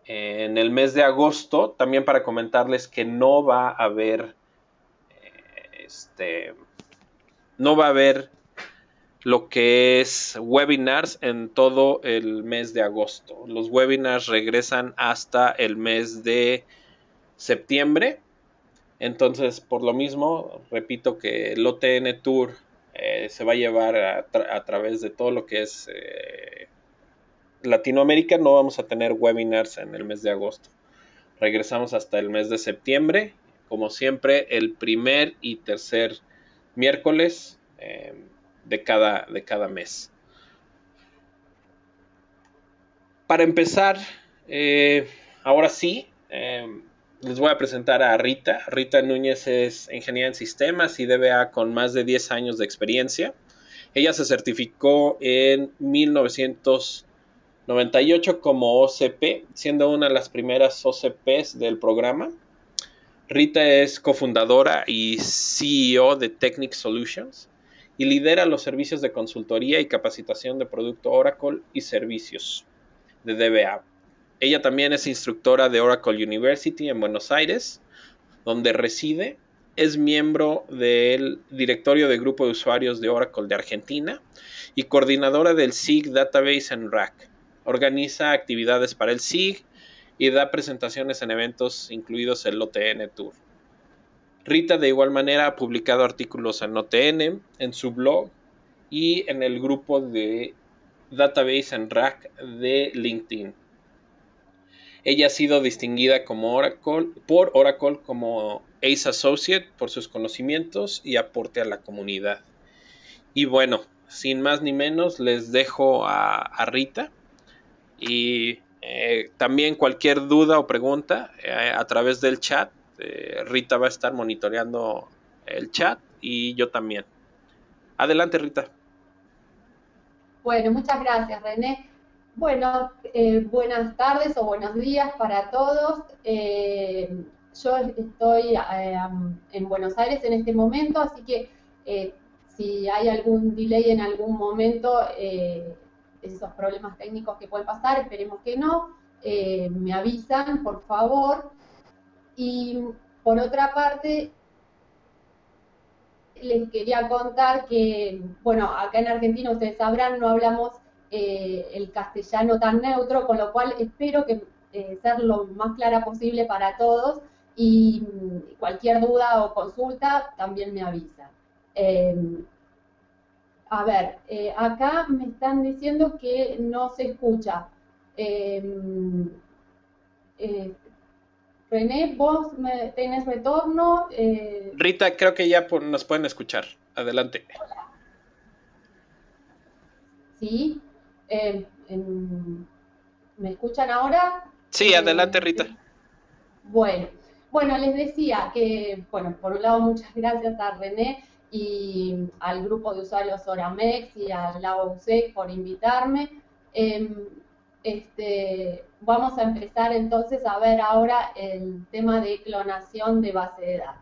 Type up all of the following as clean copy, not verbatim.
en el mes de agosto, también para comentarles que no va a haber, no va a haber lo que es webinars en todo el mes de agosto. Los webinars regresan hasta el mes de septiembre. Entonces, por lo mismo, repito que el OTN Tour se va a llevar a través de todo lo que es Latinoamérica. No vamos a tener webinars en el mes de agosto. Regresamos hasta el mes de septiembre, como siempre, el primer y tercer miércoles de cada mes. Para empezar, ahora sí, les voy a presentar a Rita. Rita Núñez es ingeniera en sistemas y DBA con más de 10 años de experiencia. Ella se certificó en 1998 como OCP, siendo una de las primeras OCPs del programa. Rita es cofundadora y CEO de Technic Solutions y lidera los servicios de consultoría y capacitación de producto Oracle y servicios de DBA. Ella también es instructora de Oracle University en Buenos Aires, donde reside. Es miembro del directorio de grupo de usuarios de Oracle de Argentina y coordinadora del SIG Database and Rack. Organiza actividades para el SIG y da presentaciones en eventos incluidos el OTN Tour. Rita de igual manera ha publicado artículos en OTN, en su blog y en el grupo de Database and Rack de LinkedIn. Ella ha sido distinguida por Oracle como Ace Associate por sus conocimientos y aporte a la comunidad. Y bueno, sin más ni menos, les dejo a Rita. Y también cualquier duda o pregunta a través del chat. Rita va a estar monitoreando el chat y yo también. Adelante, Rita. Bueno, muchas gracias, René. Bueno, buenas tardes o buenos días para todos. Yo estoy en Buenos Aires en este momento, así que si hay algún delay en algún momento, esos problemas técnicos que pueden pasar, esperemos que no, me avisan, por favor. Y por otra parte, les quería contar que, bueno, acá en Argentina ustedes sabrán, no hablamos el castellano tan neutro, con lo cual espero que ser lo más clara posible para todos y cualquier duda o consulta también me avisa. A ver, acá me están diciendo que no se escucha. Eh, eh, René, ¿vos tenés retorno? Rita, creo que ya nos pueden escuchar. Adelante. Sí. ¿Me escuchan ahora? Sí, adelante, Rita. Bueno, bueno, les decía que, bueno, por un lado muchas gracias a René y al grupo de usuarios Oramex y a la UC por invitarme. Vamos a empezar entonces a ver ahora el tema de clonación de base de datos.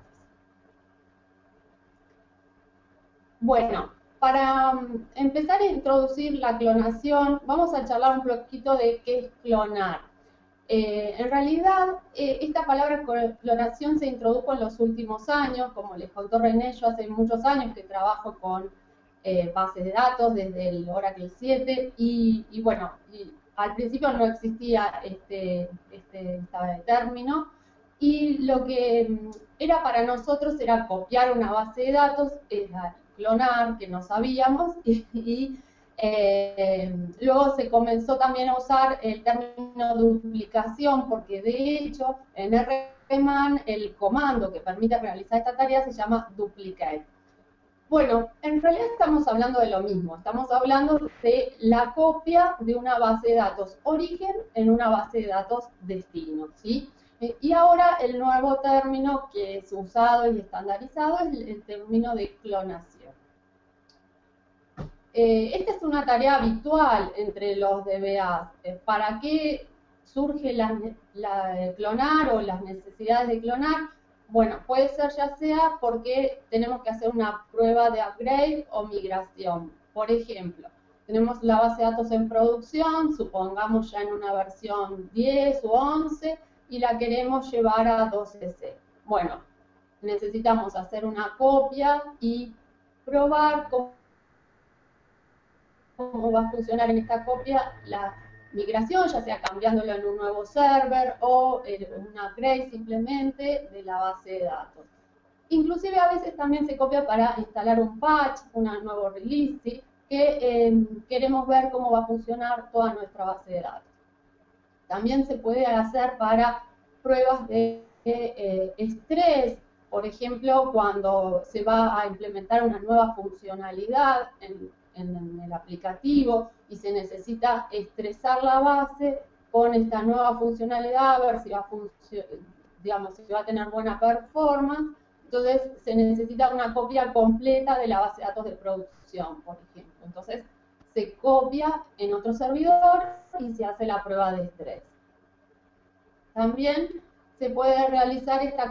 Bueno, para empezar a introducir la clonación, vamos a charlar un poquito de qué es clonar. En realidad, esta palabra clonación se introdujo en los últimos años, como les contó René, yo hace muchos años que trabajo con bases de datos desde el Oracle 7 y bueno, al principio no existía este término y lo que era para nosotros era copiar una base de datos, clonar, que no sabíamos, y luego se comenzó también a usar el término duplicación, porque de hecho en RMAN el comando que permite realizar esta tarea se llama duplicate. Bueno, en realidad estamos hablando de lo mismo, estamos hablando de la copia de una base de datos origen en una base de datos destino, ¿sí? Y ahora el nuevo término que es usado y estandarizado es el término de clonación. Esta es una tarea habitual entre los DBA. ¿Para qué surge la clonar o las necesidades de clonar? Bueno, puede ser ya sea porque tenemos que hacer una prueba de upgrade o migración. Por ejemplo, tenemos la base de datos en producción, supongamos ya en una versión 10 o 11, y la queremos llevar a 12C. Bueno, necesitamos hacer una copia y probar cómo va a funcionar en esta copia la migración, ya sea cambiándolo en un nuevo server o un upgrade simplemente de la base de datos. Inclusive a veces también se copia para instalar un patch, un nuevo release, ¿sí? Que queremos ver cómo va a funcionar toda nuestra base de datos. También se puede hacer para pruebas de estrés, por ejemplo, cuando se va a implementar una nueva funcionalidad en el aplicativo y se necesita estresar la base con esta nueva funcionalidad, a ver si va a digamos, si va a tener buena performance. Entonces se necesita una copia completa de la base de datos de producción, por ejemplo. Entonces se copia en otro servidor y se hace la prueba de estrés. También se puede realizar esta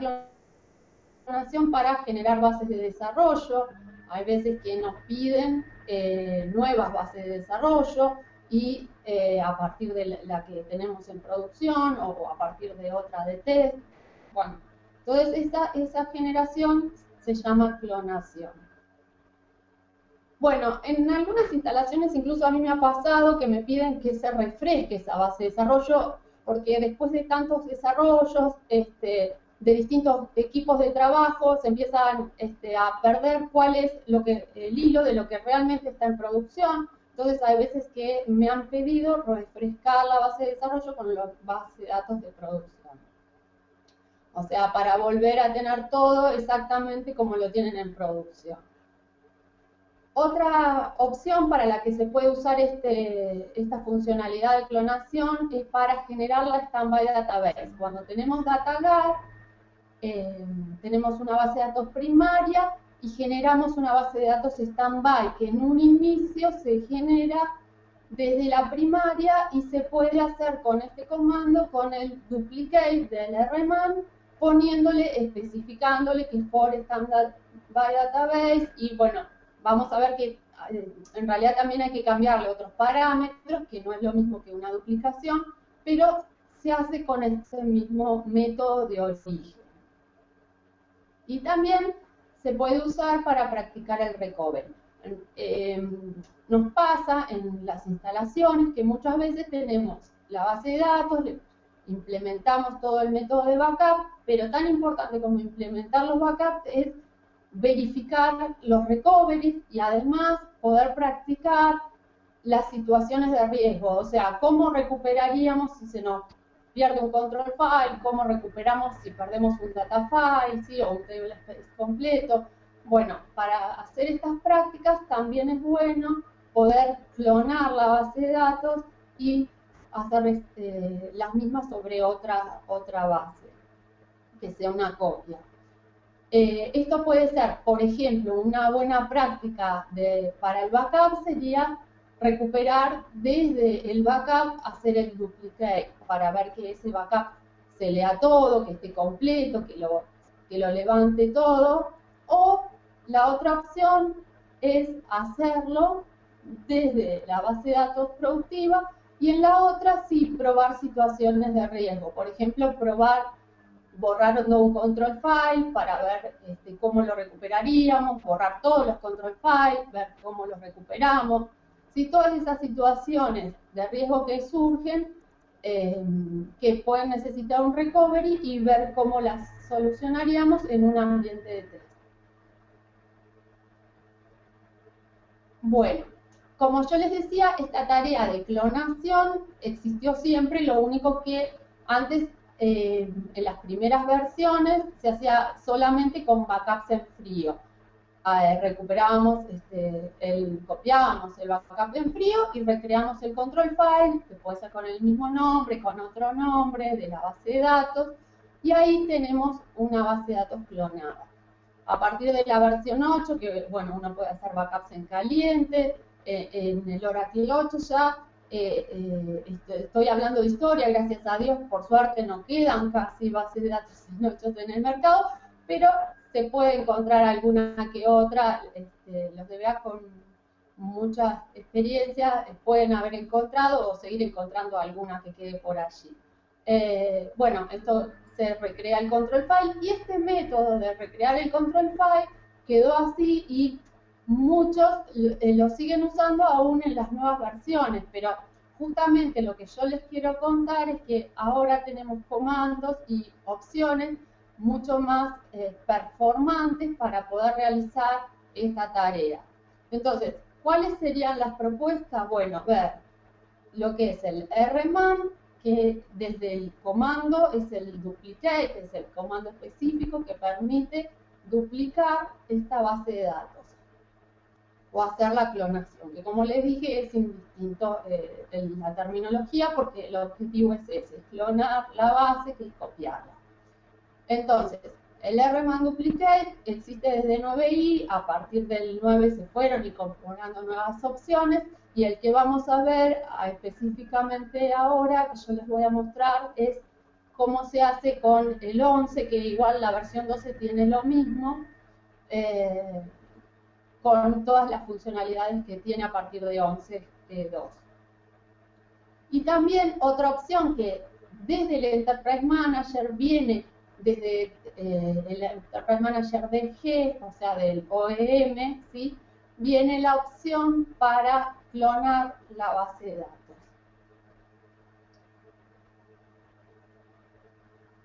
clonación para generar bases de desarrollo. Hay veces que nos piden nuevas bases de desarrollo y a partir de la que tenemos en producción o a partir de otra de test. Bueno, entonces esa generación se llama clonación. Bueno, en algunas instalaciones incluso a mí me ha pasado que me piden que se refresque esa base de desarrollo, porque después de tantos desarrollos de distintos equipos de trabajo se empiezan a perder cuál es el hilo de lo que realmente está en producción. Entonces hay veces que me han pedido refrescar la base de desarrollo con la base de datos de producción. O sea, para volver a tener todo exactamente como lo tienen en producción. Otra opción para la que se puede usar esta funcionalidad de clonación es para generar la Standby Database. Cuando tenemos DataGar, tenemos una base de datos primaria y generamos una base de datos Standby que en un inicio se genera desde la primaria y se puede hacer con este comando, con el duplicate del rman, especificándole que es por Standby Database y bueno, vamos a ver que en realidad también hay que cambiarle otros parámetros, que no es lo mismo que una duplicación, pero se hace con ese mismo método de origen. Y también se puede usar para practicar el recovery. Nos pasa en las instalaciones que muchas veces tenemos la base de datos, implementamos todo el método de backup, pero tan importante como implementar los backups es verificar los recoveries y además poder practicar las situaciones de riesgo, o sea, cómo recuperaríamos si se nos pierde un control file, cómo recuperamos si perdemos un data file, ¿sí? O un table space completo. Bueno, para hacer estas prácticas también es bueno poder clonar la base de datos y hacer las mismas sobre otra base, que sea una copia. Esto puede ser, por ejemplo, una buena práctica para el backup sería recuperar desde el backup, hacer el duplicate para ver que ese backup se lea todo, que esté completo, que lo levante todo. O la otra opción es hacerlo desde la base de datos productiva y en la otra sí probar situaciones de riesgo. Por ejemplo, probar borrando un control file para ver cómo lo recuperaríamos, borrar todos los control files, ver cómo los recuperamos. Si todas esas situaciones de riesgo que surgen, que pueden necesitar un recovery y ver cómo las solucionaríamos en un ambiente de test. Bueno, como yo les decía, esta tarea de clonación existió siempre, lo único que antes en las primeras versiones se hacía solamente con backups en frío. Recuperábamos, copiábamos el backup en frío y recreamos el control file, que puede ser con el mismo nombre, con otro nombre de la base de datos, y ahí tenemos una base de datos clonada. A partir de la versión 8, que bueno, uno puede hacer backups en caliente, en el Oracle 8 ya, estoy hablando de historia, gracias a Dios, por suerte no quedan casi bases de datos en 8 en el mercado, pero se puede encontrar alguna que otra, los DBA muchas experiencias pueden haber encontrado o seguir encontrando alguna que quede por allí. Bueno, esto se recrea el control file y este método de recrear el control file quedó así y muchos lo siguen usando aún en las nuevas versiones, pero justamente lo que yo les quiero contar es que ahora tenemos comandos y opciones mucho más performantes para poder realizar esta tarea. Entonces, ¿cuáles serían las propuestas? Bueno, ver lo que es el rman, que desde el comando es el duplicate, es el comando específico que permite duplicar esta base de datos o hacer la clonación, que como les dije es indistinto en la terminología porque el objetivo es ese, clonar la base que es copiarla. Entonces, el rman duplicate existe desde 9i, a partir del 9 se fueron incorporando nuevas opciones y el que vamos a ver específicamente ahora, que yo les voy a mostrar, es cómo se hace con el 11, que igual la versión 12 tiene lo mismo, con todas las funcionalidades que tiene a partir de 11.2. Y también otra opción que desde el Enterprise Manager viene desde el Enterprise Manager del G, o sea, del OEM, ¿sí? Viene la opción para clonar la base de datos.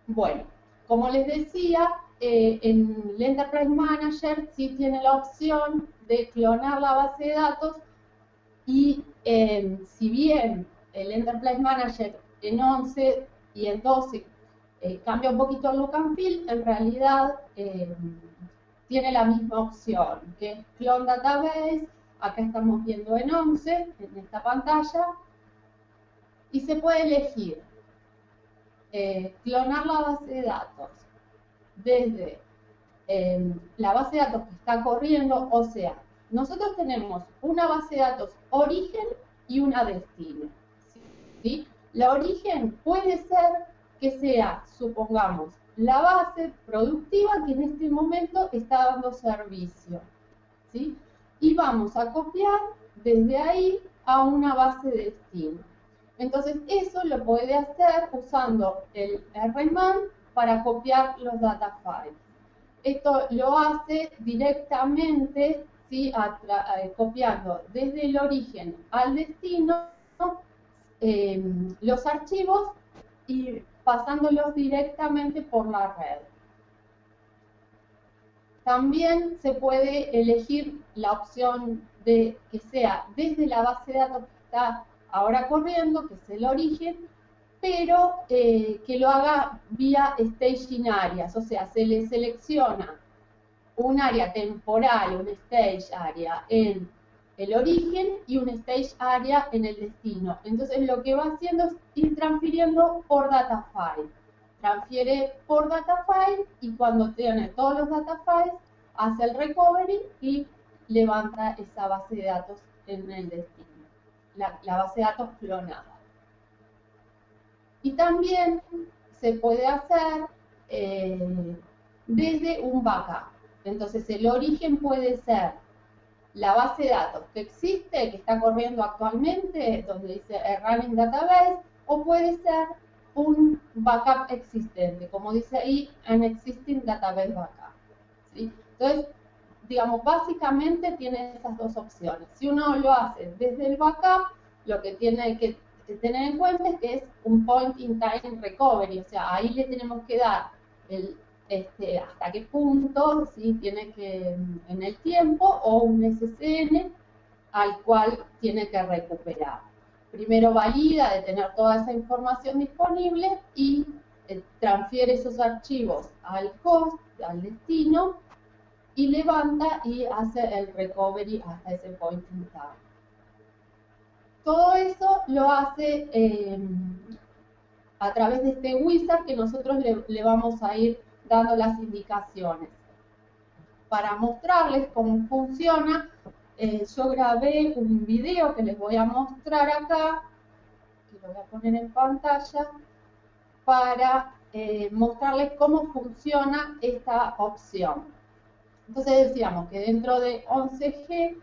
Bueno, como les decía, en el Enterprise Manager sí tiene la opción de clonar la base de datos y si bien el Enterprise Manager en 11 y en 12 cambia un poquito el look and feel, en realidad tiene la misma opción, que es Clone Database. Acá estamos viendo en 11, en esta pantalla, y se puede elegir clonar la base de datos desde la base de datos que está corriendo, o sea, nosotros tenemos una base de datos origen y una destino, ¿sí? La origen puede ser que sea, supongamos, la base productiva que en este momento está dando servicio, ¿sí? Y vamos a copiar desde ahí a una base de destino. Entonces, eso lo puede hacer usando el rman para copiar los data files. Esto lo hace directamente, ¿sí? Copiando desde el origen al destino los archivos y pasándolos directamente por la red. También se puede elegir la opción de que sea desde la base de datos que está ahora corriendo, que es el origen, pero que lo haga vía staging areas, o sea, se le selecciona un área temporal, un stage area en el origen y un stage area en el destino. Entonces lo que va haciendo es ir transfiriendo por data file. Transfiere por data file y cuando tiene todos los data files hace el recovery y levanta esa base de datos en el destino, la base de datos clonada. Y también se puede hacer desde un backup. Entonces el origen puede ser la base de datos que existe, que está corriendo actualmente, donde dice running database, o puede ser un backup existente, como dice ahí, an existing database backup, ¿sí? Entonces, digamos, básicamente tiene esas dos opciones. Si uno lo hace desde el backup, lo que tiene que tener en cuenta es que es un point in time recovery, o sea, ahí le tenemos que dar hasta qué punto, ¿sí? Tiene que, en el tiempo, o un SSN al cual tiene que recuperar. Primero valida de tener toda esa información disponible y transfiere esos archivos al host, al destino, y levanta y hace el recovery hasta ese point in time. Todo eso lo hace a través de este wizard que nosotros le vamos a ir dando las indicaciones. Para mostrarles cómo funciona, yo grabé un video que les voy a mostrar acá, que lo voy a poner en pantalla, para mostrarles cómo funciona esta opción. Entonces decíamos que dentro de 11G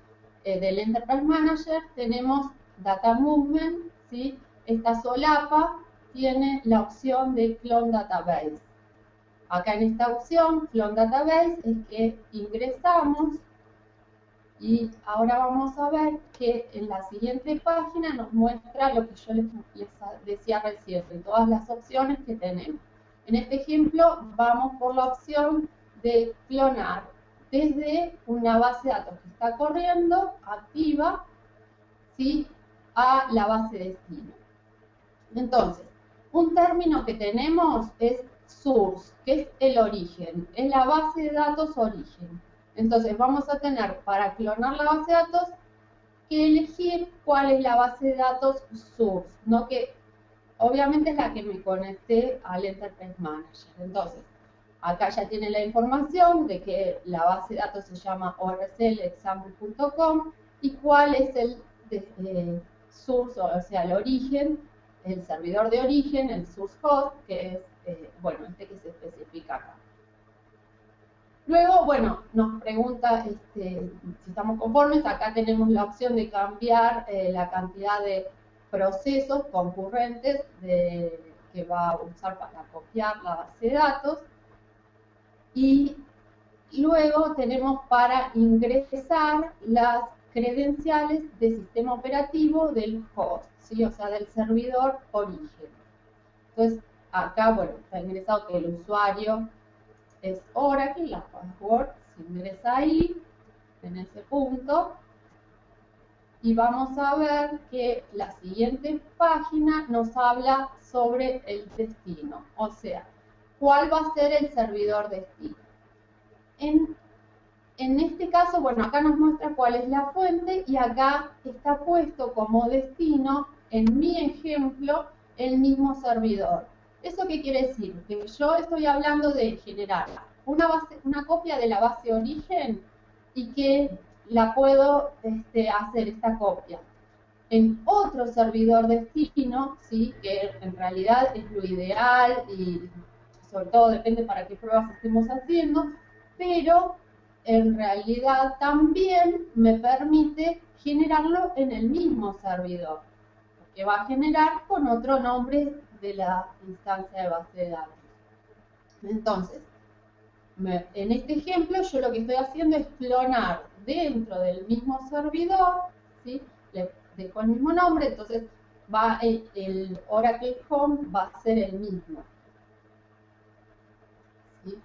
del Enterprise Manager tenemos Data Movement, ¿sí? Esta solapa tiene la opción de Clone Database. Acá en esta opción, Clone Database, es que ingresamos y ahora vamos a ver que en la siguiente página nos muestra lo que yo les decía recién, de todas las opciones que tenemos. En este ejemplo, vamos por la opción de clonar desde una base de datos que está corriendo, activa, ¿sí?, a la base de destino. Entonces, un término que tenemos es source, que es el origen, es la base de datos origen. Entonces, vamos a tener para clonar la base de datos que elegir cuál es la base de datos source, ¿no? Que obviamente es la que me conecté al Enterprise Manager. Entonces, acá ya tiene la información de que la base de datos se llama orclexample.com y cuál es el source, o sea, el origen, el servidor de origen, el source host, que es, bueno, este que se especifica acá. Luego, bueno, nos pregunta si estamos conformes. Acá tenemos la opción de cambiar la cantidad de procesos concurrentes que va a usar para copiar la base de datos. Y luego tenemos para ingresar las credenciales de sistema operativo del host, ¿sí? O sea, del servidor origen. Entonces, acá, bueno, está ingresado que el usuario es Oracle, la password se ingresa ahí, en ese punto, y vamos a ver que la siguiente página nos habla sobre el destino, o sea, cuál va a ser el servidor destino. En este caso, bueno, acá nos muestra cuál es la fuente y acá está puesto como destino, en mi ejemplo, el mismo servidor. ¿Eso qué quiere decir? Que yo estoy hablando de generar una copia de la base origen y que la puedo hacer esta copia en otro servidor destino, ¿sí?, que en realidad es lo ideal y sobre todo depende para qué pruebas estemos haciendo, pero en realidad también me permite generarlo en el mismo servidor, que va a generar con otro nombre de la instancia de base de datos. Entonces, en este ejemplo yo lo que estoy haciendo es clonar dentro del mismo servidor, ¿sí?, le dejo el mismo nombre, entonces el Oracle Home va a ser el mismo, ¿sí?,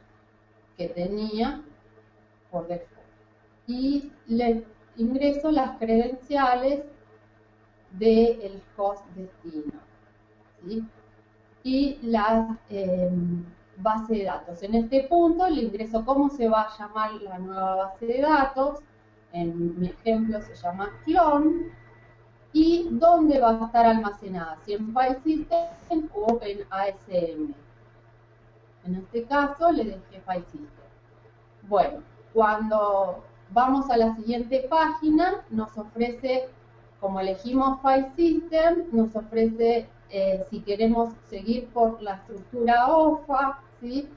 que tenía por default. Y le ingreso las credenciales del host destino, ¿sí?, y las base de datos. En este punto le ingreso cómo se va a llamar la nueva base de datos, en mi ejemplo se llama clone, y dónde va a estar almacenada, si en File System o en ASM. En este caso le dejé File System. Bueno, cuando vamos a la siguiente página, nos ofrece, como elegimos File System, nos ofrece si queremos seguir por la estructura OFA, ¿sí?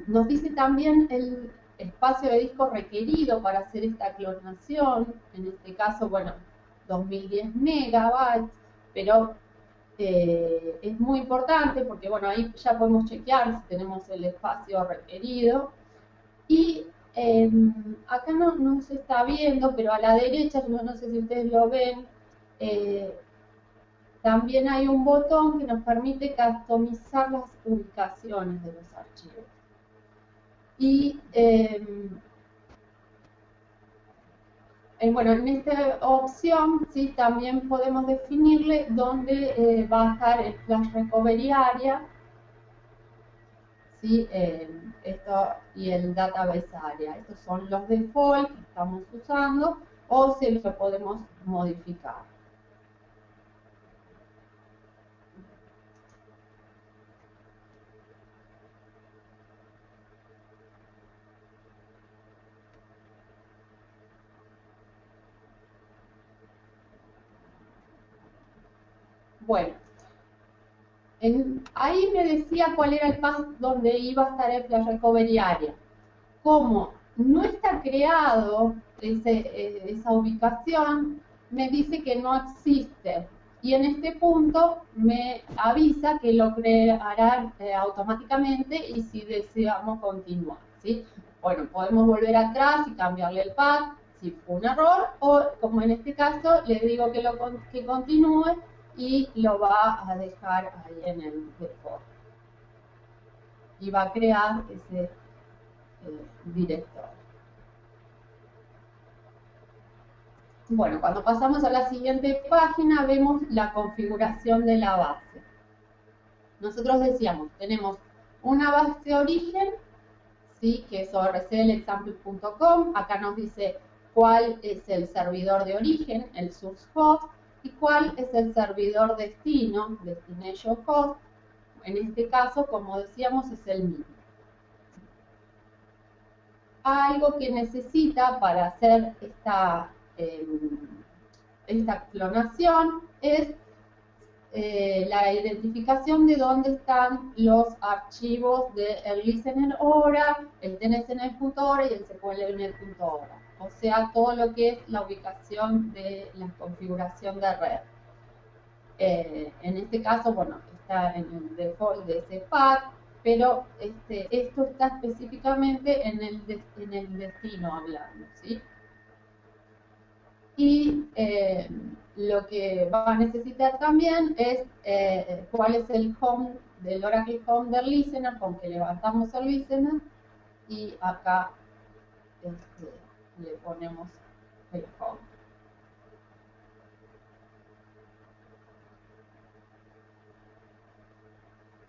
Nos dice también el espacio de disco requerido para hacer esta clonación, en este caso, bueno, 2010 megabytes, pero es muy importante porque, bueno, ahí ya podemos chequear si tenemos el espacio requerido. Y acá no se está viendo, pero a la derecha, no sé si ustedes lo ven, también hay un botón que nos permite customizar las ubicaciones de los archivos. Y bueno, en esta opción, ¿sí?, también podemos definirle dónde va a estar el Flash Recovery Area, ¿sí?, esto y el Database Area. Estos son los default que estamos usando o si lo podemos modificar. Bueno, ahí me decía cuál era el path donde iba a estar el Flash Recovery Area. Como no está creado esa ubicación, me dice que no existe. Y en este punto me avisa que lo creará automáticamente y si deseamos continuar, ¿sí? Bueno, podemos volver atrás y cambiarle el path si fue un error, o como en este caso, le digo que continúe y lo va a dejar ahí en el default. Y va a crear ese directorio. Bueno, cuando pasamos a la siguiente página vemos la configuración de la base. Nosotros decíamos, tenemos una base de origen, ¿sí? Que es orclexample.com. Acá nos dice cuál es el servidor de origen, el source host, y cuál es el servidor destino, destination host. En este caso, como decíamos, es el mismo. Algo que necesita para hacer esta clonación es la identificación de dónde están los archivos del listener hora, el tnsnl.hora y el sqlnl.hora. O sea, todo lo que es la ubicación de la configuración de red. En este caso, bueno, está en el default de ese path, pero esto está específicamente en el destino hablando, ¿sí? Y lo que va a necesitar también es cuál es el home del Oracle Home del listener, con que levantamos el listener, y acá le ponemos el home.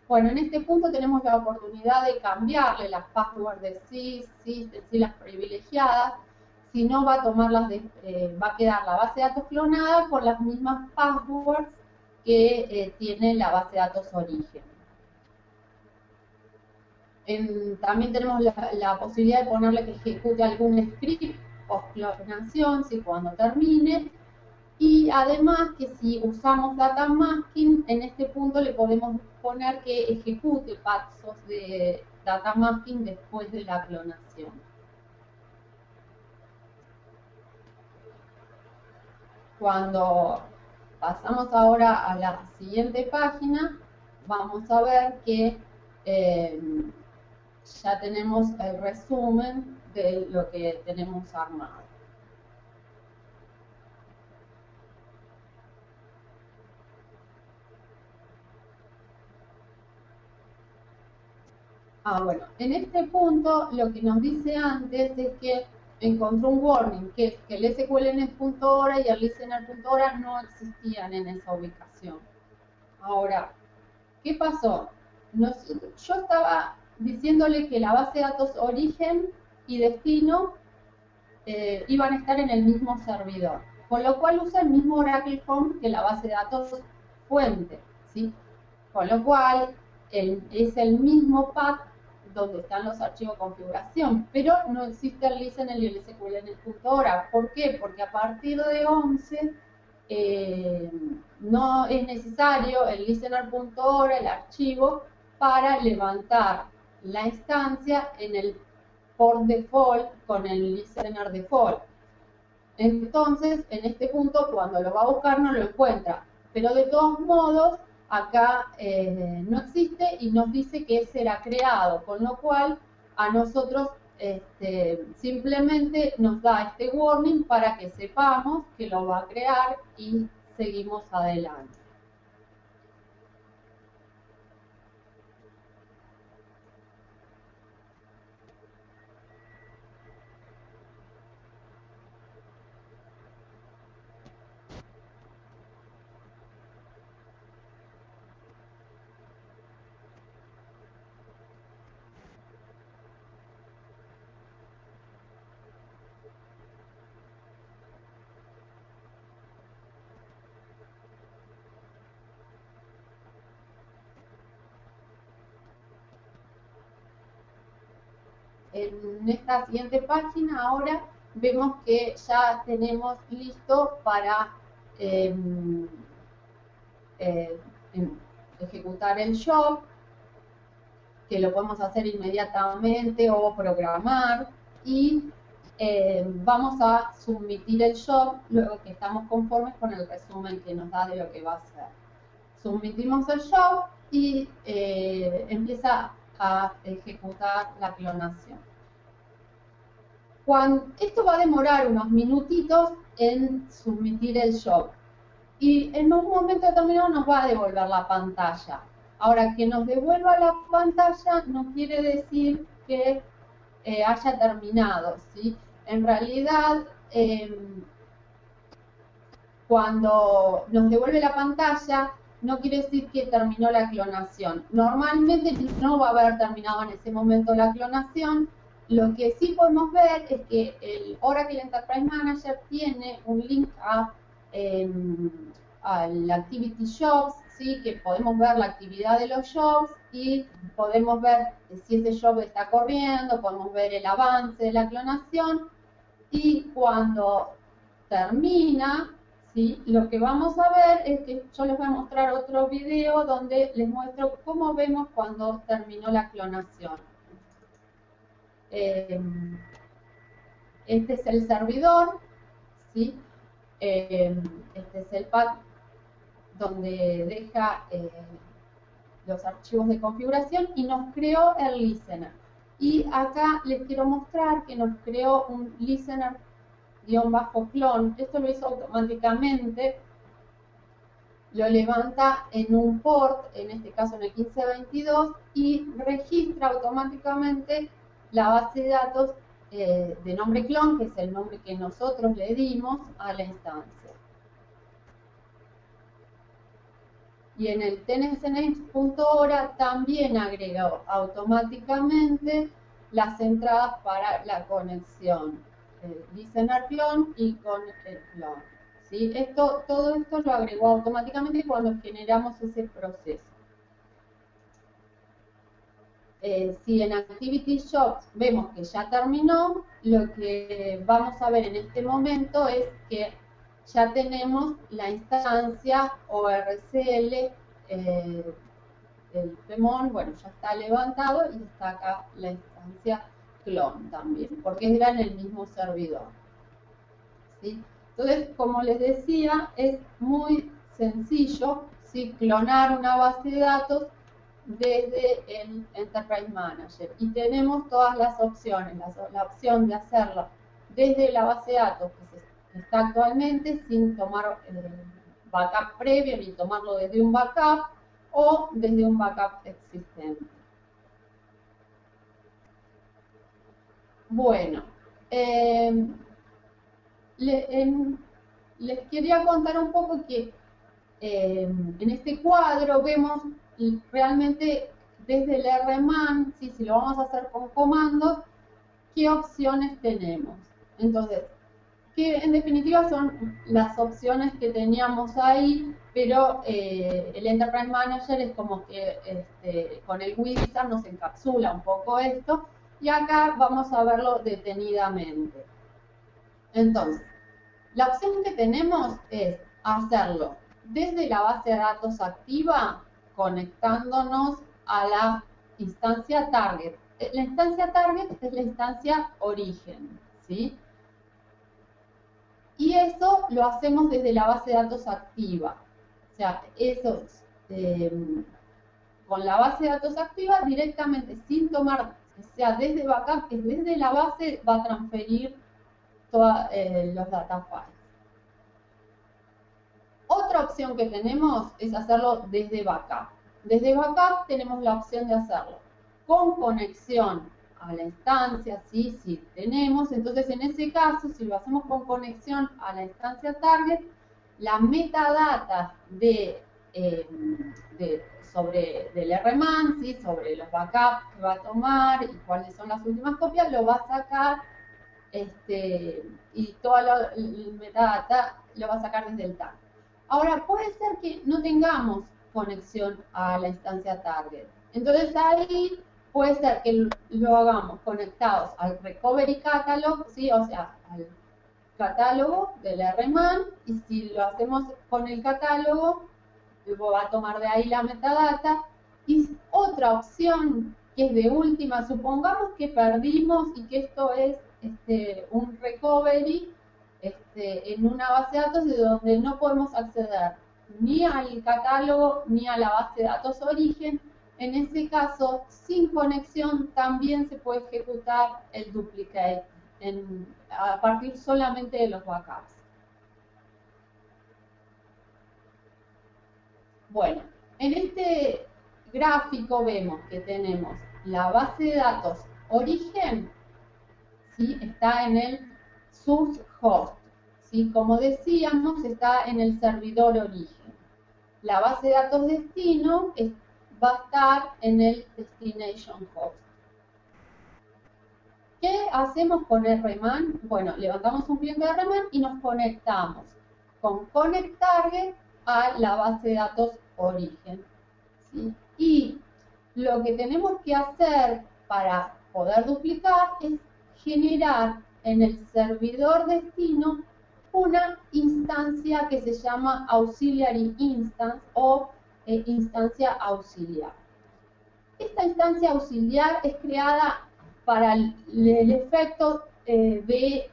Bueno, en este punto tenemos la oportunidad de cambiarle las passwords de sí las privilegiadas. Si no, va a tomar va a quedar la base de datos clonada con las mismas passwords que tiene la base de datos origen. También tenemos la posibilidad de ponerle que ejecute algún script post clonación, si cuando termine. Y además que si usamos data masking, en este punto le podemos poner que ejecute pasos de data masking después de la clonación. Cuando pasamos ahora a la siguiente página, vamos a ver que ya tenemos el resumen de lo que tenemos armado. Bueno, en este punto lo que nos dice antes es que encontró un warning, que es que el sqlnet.hora y el listener.hora no existían en esa ubicación. Ahora, ¿qué pasó? Yo estaba diciéndole que la base de datos origen y destino iban a estar en el mismo servidor, con lo cual usa el mismo Oracle Home que la base de datos fuente, ¿sí? Con lo cual es el mismo path donde están los archivos de configuración, pero no existe el listener y el sqlnet.hora. ¿Por qué? Porque a partir de 11 no es necesario el listener.hora, el archivo, para levantar la instancia en el por default con el listener default. Entonces, en este punto, cuando lo va a buscar, no lo encuentra. Pero de todos modos, acá no existe y nos dice que será creado, con lo cual a nosotros simplemente nos da este warning para que sepamos que lo va a crear y seguimos adelante. En esta siguiente página ahora vemos que ya tenemos listo para ejecutar el job, que lo podemos hacer inmediatamente o programar, y vamos a submitir el job luego que estamos conformes con el resumen que nos da de lo que va a hacer. Submitimos el job y empieza a ejecutar la clonación. Esto va a demorar unos minutitos en submitir el job y en un momento determinado nos va a devolver la pantalla. Ahora, que nos devuelva la pantalla no quiere decir que haya terminado, ¿sí? En realidad, cuando nos devuelve la pantalla, no quiere decir que terminó la clonación. Normalmente no va a haber terminado en ese momento la clonación. Lo que sí podemos ver es que el Oracle Enterprise Manager tiene un link al Activity Jobs, ¿sí? Que podemos ver la actividad de los jobs y podemos ver si ese job está corriendo, podemos ver el avance de la clonación y cuando termina, ¿sí? Lo que vamos a ver es que yo les voy a mostrar otro video donde les muestro cómo vemos cuando terminó la clonación. Este es el servidor, ¿sí? Este es el pad donde deja los archivos de configuración y nos creó el listener. Y acá les quiero mostrar que nos creó un listener-clone. Esto lo hizo automáticamente, lo levanta en un port, en este caso en el 1522, y registra automáticamente la base de datos de nombre clon, que es el nombre que nosotros le dimos a la instancia. Y en el tnsname.hora también agregó automáticamente las entradas para la conexión listener clone y con el clone, ¿sí? Todo esto lo agregó automáticamente cuando generamos ese proceso. Si en Activity Jobs vemos que ya terminó, lo que vamos a ver en este momento es que ya tenemos la instancia ORCL, el Pemon, bueno, ya está levantado y está acá la instancia clon también, porque era en el mismo servidor, ¿sí? Entonces, como les decía, es muy sencillo, ¿sí? Clonar una base de datos desde el Enterprise Manager y tenemos todas las opciones, la opción de hacerlo desde la base de datos que está actualmente sin tomar backup previo ni tomarlo desde un backup o desde un backup existente. Bueno, les quería contar un poco que en este cuadro vemos realmente desde el RMAN, ¿sí? Si lo vamos a hacer con comandos, qué opciones tenemos. Entonces, que en definitiva son las opciones que teníamos ahí, pero el Enterprise Manager es como que con el Wizard nos encapsula un poco esto, y acá vamos a verlo detenidamente. Entonces, la opción que tenemos es hacerlo desde la base de datos activa, conectándonos a la instancia target. La instancia target es la instancia origen, ¿sí? Y eso lo hacemos desde la base de datos activa. O sea, eso con la base de datos activa directamente, sin tomar, o sea, desde backup, que desde la base va a transferir todos los data files. Otra opción que tenemos es hacerlo desde backup. Desde backup tenemos la opción de hacerlo con conexión a la instancia, ¿sí? Si tenemos, entonces en ese caso, si lo hacemos con conexión a la instancia target, la metadata sobre del RMAN, ¿sí? Sobre los backups que va a tomar y cuáles son las últimas copias, lo va a sacar y toda la metadata lo va a sacar desde el target. Ahora, puede ser que no tengamos conexión a la instancia target. Entonces ahí puede ser que lo hagamos conectados al Recovery Catalog, ¿sí? O sea, al catálogo del RMAN, y si lo hacemos con el catálogo, va a tomar de ahí la metadata. Y otra opción, que es de última, supongamos que perdimos y que esto es un recovery en una base de datos de donde no podemos acceder ni al catálogo ni a la base de datos origen. En ese caso, sin conexión, también se puede ejecutar el duplicate a partir solamente de los backups. Bueno, en este gráfico vemos que tenemos la base de datos origen, ¿sí? Está en el source host, ¿sí? Como decíamos, está en el servidor origen. La base de datos destino va a estar en el destination host. ¿Qué hacemos con RMAN? Bueno, levantamos un cliente de RMAN y nos conectamos con Connect Target a la base de datos origen, ¿sí? Y lo que tenemos que hacer para poder duplicar es generar en el servidor destino una instancia que se llama Auxiliary Instance o instancia auxiliar. Esta instancia auxiliar es creada para el efecto de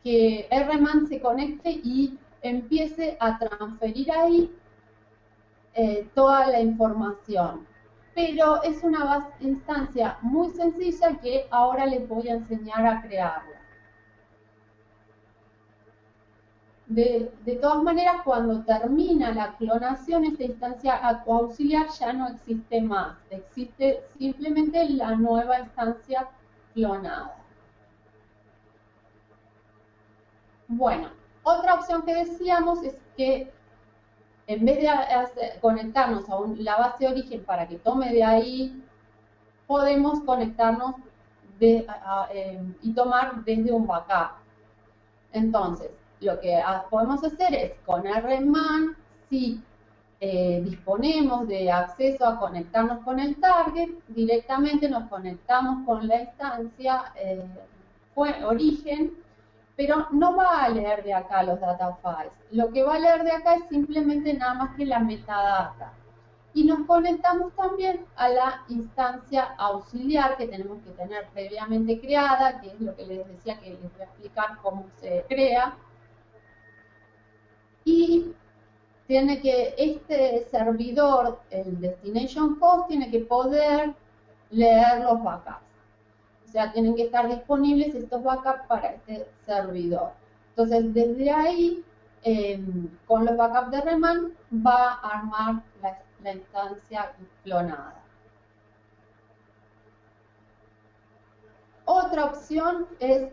que RMAN se conecte y empiece a transferir ahí toda la información. Pero es una instancia muy sencilla que ahora les voy a enseñar a crearla. De todas maneras, cuando termina la clonación, esta instancia auxiliar ya no existe más. Existe simplemente la nueva instancia clonada. Bueno, otra opción que decíamos es que en vez de conectarnos a la base de origen para que tome de ahí, podemos conectarnos y tomar desde un backup. Entonces, lo que podemos hacer es con RMAN, si disponemos de acceso a conectarnos con el target, directamente nos conectamos con la instancia origen, pero no va a leer de acá los data files. Lo que va a leer de acá es simplemente nada más que la metadata. Y nos conectamos también a la instancia auxiliar que tenemos que tener previamente creada, que es lo que les decía que les voy a explicar cómo se crea. Y tiene que este servidor, el destination host, tiene que poder leer los backups. O sea, tienen que estar disponibles estos backups para este servidor. Entonces, desde ahí, con los backups de RMAN, va a armar la instancia clonada. Otra opción es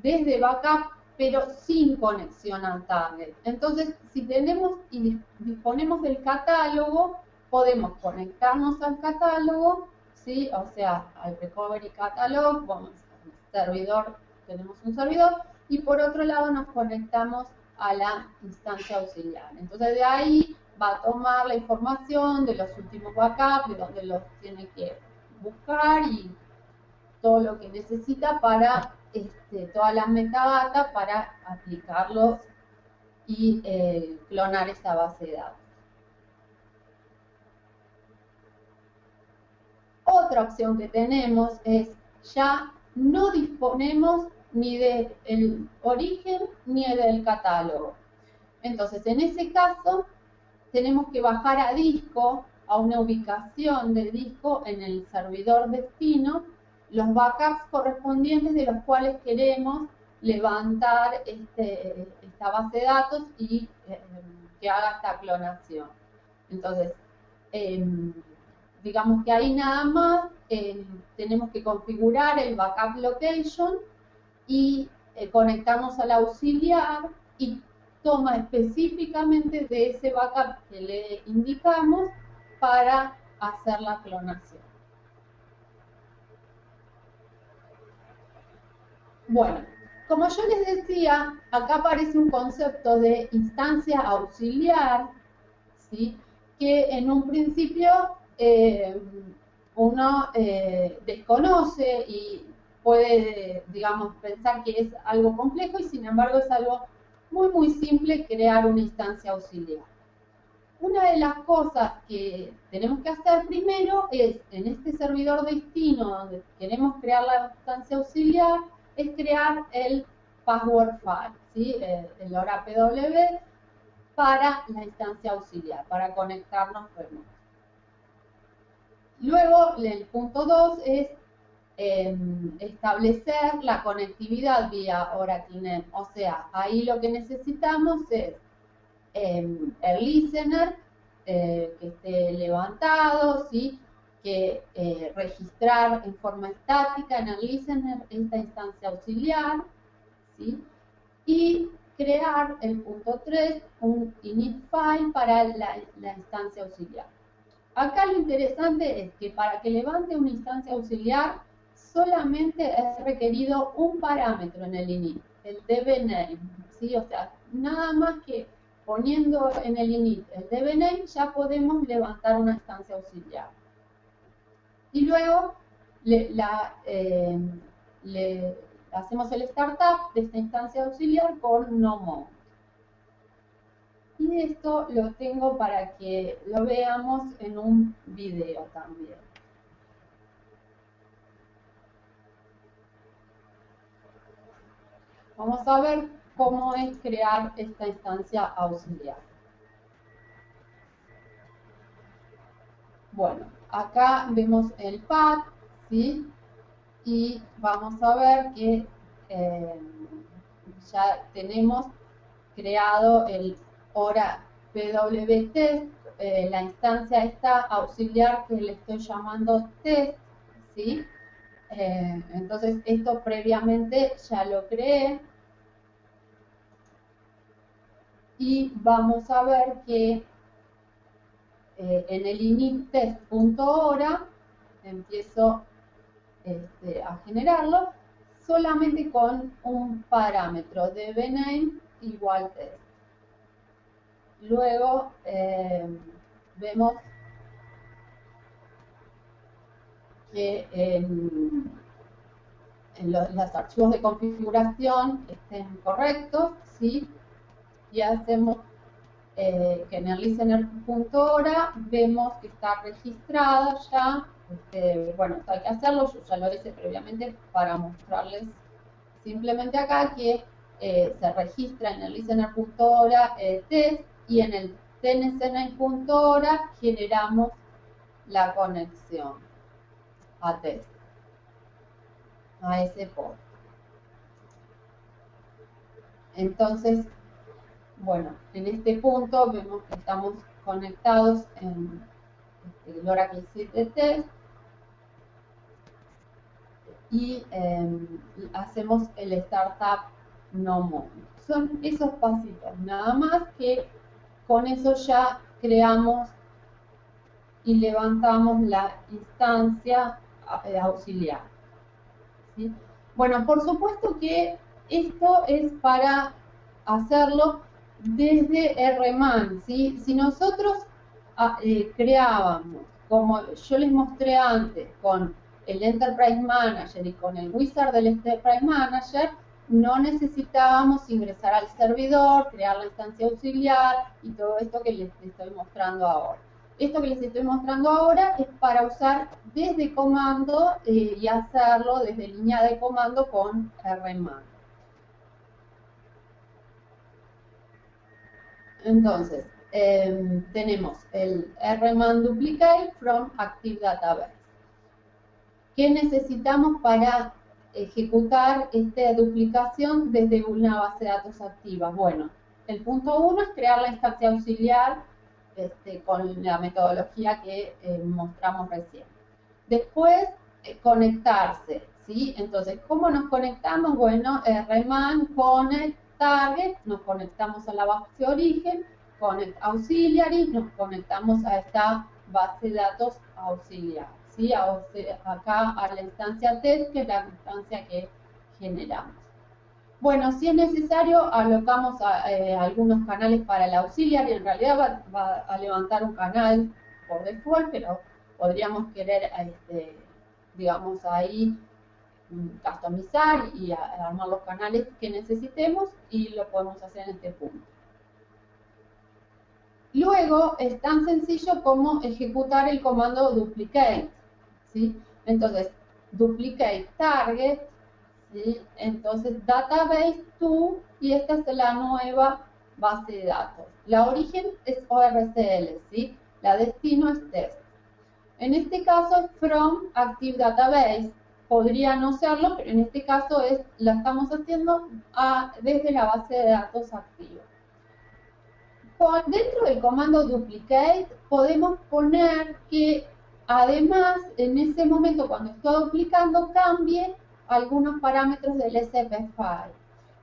desde backup, pero sin conexión al target. Entonces, si tenemos y disponemos del catálogo, podemos conectarnos al catálogo, ¿sí? O sea, al recovery catalog, vamos al servidor, tenemos un servidor, y por otro lado nos conectamos a la instancia auxiliar. Entonces, de ahí va a tomar la información de los últimos backups, de donde los tiene que buscar y todo lo que necesita para toda la metadata para aplicarlos y clonar esta base de datos. Otra opción que tenemos es ya no disponemos ni del origen ni del catálogo. Entonces, en ese caso, tenemos que bajar a disco, a una ubicación de disco en el servidor destino, los backups correspondientes de los cuales queremos levantar esta base de datos y que haga esta clonación. Entonces, digamos que ahí nada más tenemos que configurar el backup location y conectarnos al auxiliar y toma específicamente de ese backup que le indicamos para hacer la clonación. Bueno, como yo les decía, acá aparece un concepto de instancia auxiliar, ¿sí? Que en un principio uno desconoce y puede, digamos, pensar que es algo complejo y sin embargo es algo muy, muy simple crear una instancia auxiliar. una de las cosas que tenemos que hacer primero es, en este servidor destino donde queremos crear la instancia auxiliar, es crear el password file, ¿sí? El hora PW para la instancia auxiliar, para conectarnos remoto. Luego, el punto 2 es establecer la conectividad vía OracleNet. O sea, ahí lo que necesitamos es el listener que esté levantado, ¿sí? Que registrar en forma estática en el listener esta instancia auxiliar, ¿sí? Y crear el punto 3, un init file para la instancia auxiliar. Acá lo interesante es que para que levante una instancia auxiliar solamente es requerido un parámetro en el init, el dbname, ¿sí? O sea, nada más que poniendo en el init el dbname ya podemos levantar una instancia auxiliar. Y luego le hacemos el startup de esta instancia auxiliar con no mount. Y esto lo tengo para que lo veamos en un video también. Vamos a ver cómo es crear esta instancia auxiliar. Bueno, acá vemos el path, ¿sí? Y vamos a ver que ya tenemos creado el hora pwtest, la instancia esta auxiliar que le estoy llamando test, ¿sí? Entonces esto previamente ya lo creé y vamos a ver que en el init test.hora empiezo a generarlo solamente con un parámetro dbname igual test. Luego vemos que en los archivos de configuración estén correctos, ¿sí? Y hacemos que en el listener.hora vemos que está registrada ya. Bueno, esto hay que hacerlo, yo ya lo hice previamente para mostrarles simplemente acá que se registra en el listener.hora test y en el tnsname.hora generamos la conexión a test, a ese port. Entonces, bueno, en este punto vemos que estamos conectados en el Oracle Suite de Test y hacemos el Startup No Mount. Son esos pasitos, nada más que con eso ya creamos y levantamos la instancia auxiliar, ¿sí? Bueno, por supuesto que esto es para hacerlo desde RMAN, ¿sí? Si nosotros creábamos, como yo les mostré antes, con el Enterprise Manager y con el Wizard del Enterprise Manager, no necesitábamos ingresar al servidor, crear la instancia auxiliar y todo esto que les estoy mostrando ahora. Esto que les estoy mostrando ahora es para usar desde comando y hacerlo desde línea de comando con RMAN. Entonces, tenemos el RMAN Duplicate from Active Database. ¿Qué necesitamos para ejecutar esta duplicación desde una base de datos activa? Bueno, el punto 1 es crear la instancia auxiliar con la metodología que mostramos recién. Después, conectarse, ¿sí? Entonces, ¿cómo nos conectamos? Bueno, RMAN connect target, nos conectamos a la base de origen, connect auxiliary, nos conectamos a esta base de datos auxiliar, ¿sí? Acá a la instancia test, que es la instancia que generamos. Bueno, si es necesario, alocamos algunos canales para el auxiliar y en realidad va a levantar un canal por default, pero podríamos querer, digamos, ahí customizar y armar los canales que necesitemos y lo podemos hacer en este punto. Luego es tan sencillo como ejecutar el comando duplicate, ¿sí? Entonces, duplicate target, ¿sí? Entonces, database to, y esta es la nueva base de datos. La origen es ORCL, ¿sí? La destino es test. En este caso es from Active Database. Podría no serlo, pero en este caso la estamos haciendo desde la base de datos activa. Dentro del comando duplicate podemos poner que además en ese momento cuando estoy duplicando cambie algunos parámetros del SP file.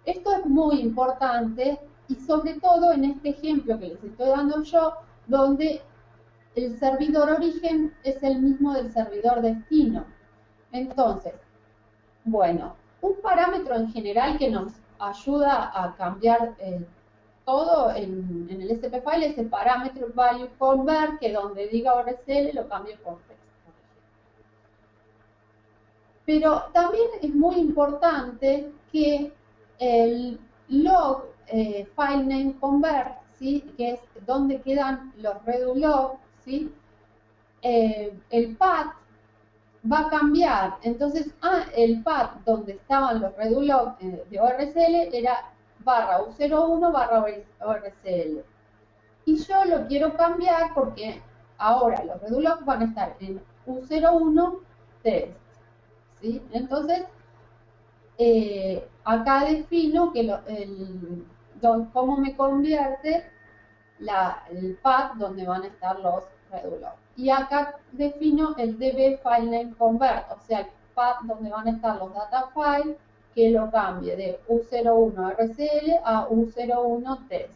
Esto es muy importante y sobre todo en este ejemplo que les estoy dando yo, donde el servidor origen es el mismo del servidor destino. Entonces, bueno, un parámetro en general que nos ayuda a cambiar todo en el SP file es el parámetro value convert, que donde diga ORCL lo cambio por text. Pero también es muy importante que el log file name convert, ¿sí? Que es donde quedan los redo-log, ¿sí? El path va a cambiar. Entonces, el path donde estaban los redo-log de ORCL era barra U01 barra ORCL. Y yo lo quiero cambiar porque ahora los redo-log van a estar en U01 test, ¿sí? Entonces, acá defino que cómo me convierte el path donde van a estar los redo-log. Y acá defino el db file name convert, o sea, el path donde van a estar los data files, que lo cambie de U01 RCL a U01 test.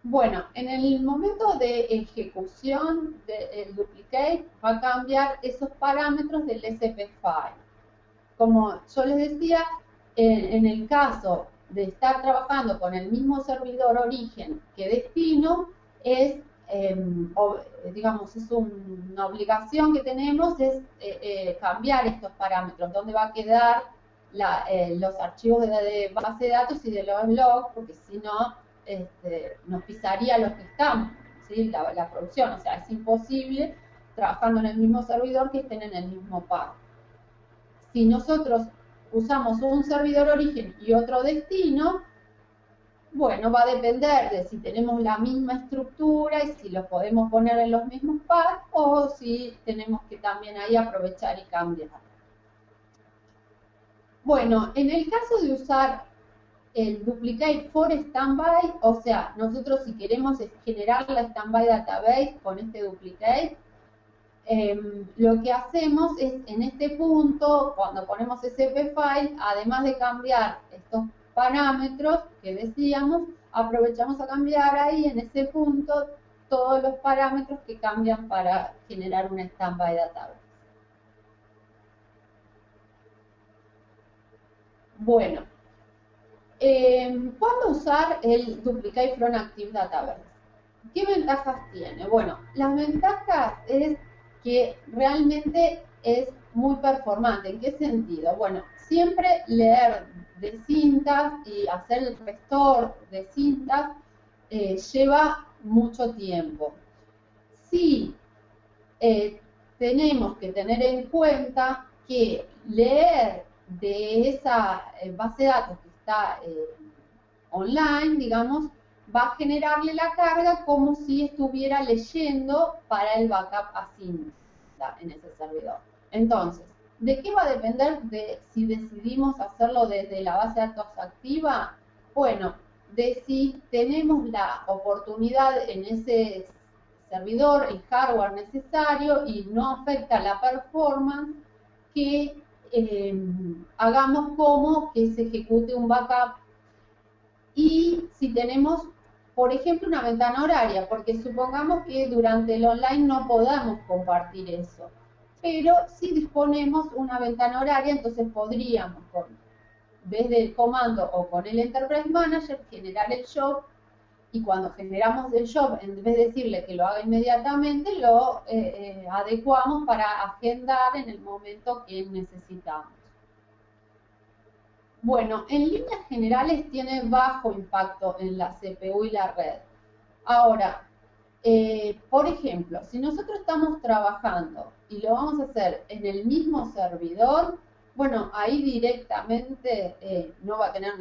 Bueno, en el momento de ejecución del duplicate va a cambiar esos parámetros del SP file. Como yo les decía, en el caso de estar trabajando con el mismo servidor origen que destino, digamos, es una obligación que tenemos, es cambiar estos parámetros, dónde va a quedar los archivos de base de datos y de los logs, porque si no, nos pisaría los que están, ¿sí? la producción, o sea, es imposible trabajando en el mismo servidor que estén en el mismo path. Si nosotros usamos un servidor origen y otro destino, bueno, va a depender de si tenemos la misma estructura y si los podemos poner en los mismos paths o si tenemos que también ahí aprovechar y cambiar. Bueno, en el caso de usar el duplicate for standby, o sea, nosotros si queremos generar la standby database con este duplicate, lo que hacemos es en este punto, cuando ponemos SP file, además de cambiar estos parámetros que decíamos, aprovechamos a cambiar ahí en ese punto todos los parámetros que cambian para generar una standby database. Bueno, ¿cuándo usar el duplicate from active database? ¿Qué ventajas tiene? Bueno, las ventajas es que realmente es muy performante. ¿En qué sentido? Bueno, siempre leer de cintas y hacer el restore de cintas lleva mucho tiempo. Sí, tenemos que tener en cuenta que leer de esa base de datos que está online, digamos, va a generarle la carga como si estuviera leyendo para el backup async en ese servidor. Entonces, ¿de qué va a depender de si decidimos hacerlo desde la base de datos activa? Bueno, de si tenemos la oportunidad en ese servidor, el hardware necesario y no afecta la performance, que hagamos como que se ejecute un backup. Y si tenemos, por ejemplo, una ventana horaria, porque supongamos que durante el online no podamos compartir eso, pero si disponemos una ventana horaria, entonces podríamos, desde el comando o con el Enterprise Manager, generar el job, y cuando generamos el job, en vez de decirle que lo haga inmediatamente, lo adecuamos para agendar en el momento que necesitamos. Bueno, en líneas generales tiene bajo impacto en la CPU y la red. Ahora, por ejemplo, si nosotros estamos trabajando y lo vamos a hacer en el mismo servidor, bueno, ahí directamente no va a tener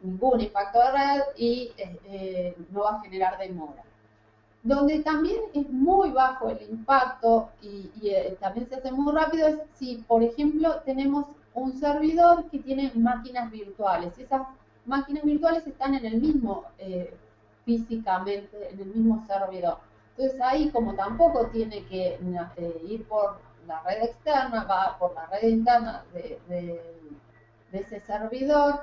ningún impacto de red y no va a generar demora. Donde también es muy bajo el impacto y también se hace muy rápido es si, por ejemplo, tenemos un servidor que tiene máquinas virtuales. Esas máquinas virtuales están en el mismo, físicamente, en el mismo servidor. Entonces ahí, como tampoco tiene que ir por la red externa, va por la red interna de ese servidor,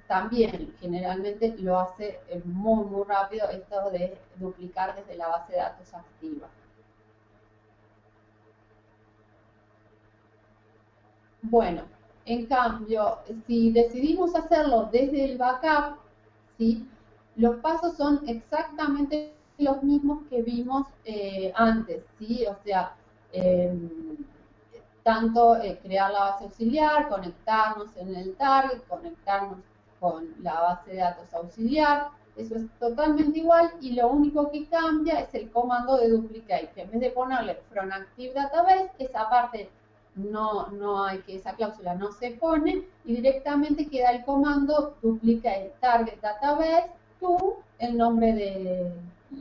también generalmente lo hace muy, muy rápido esto de duplicar desde la base de datos activa. Bueno, en cambio, si decidimos hacerlo desde el backup, ¿sí? Los pasos son exactamente los mismos que vimos antes, ¿sí? O sea, eh, tanto crear la base auxiliar, conectarnos en el target, conectarnos con la base de datos auxiliar, eso es totalmente igual y lo único que cambia es el comando de duplicate, que en vez de ponerle from active database, esa parte no hay que, esa cláusula no se pone y directamente queda el comando duplicate target database to el nombre de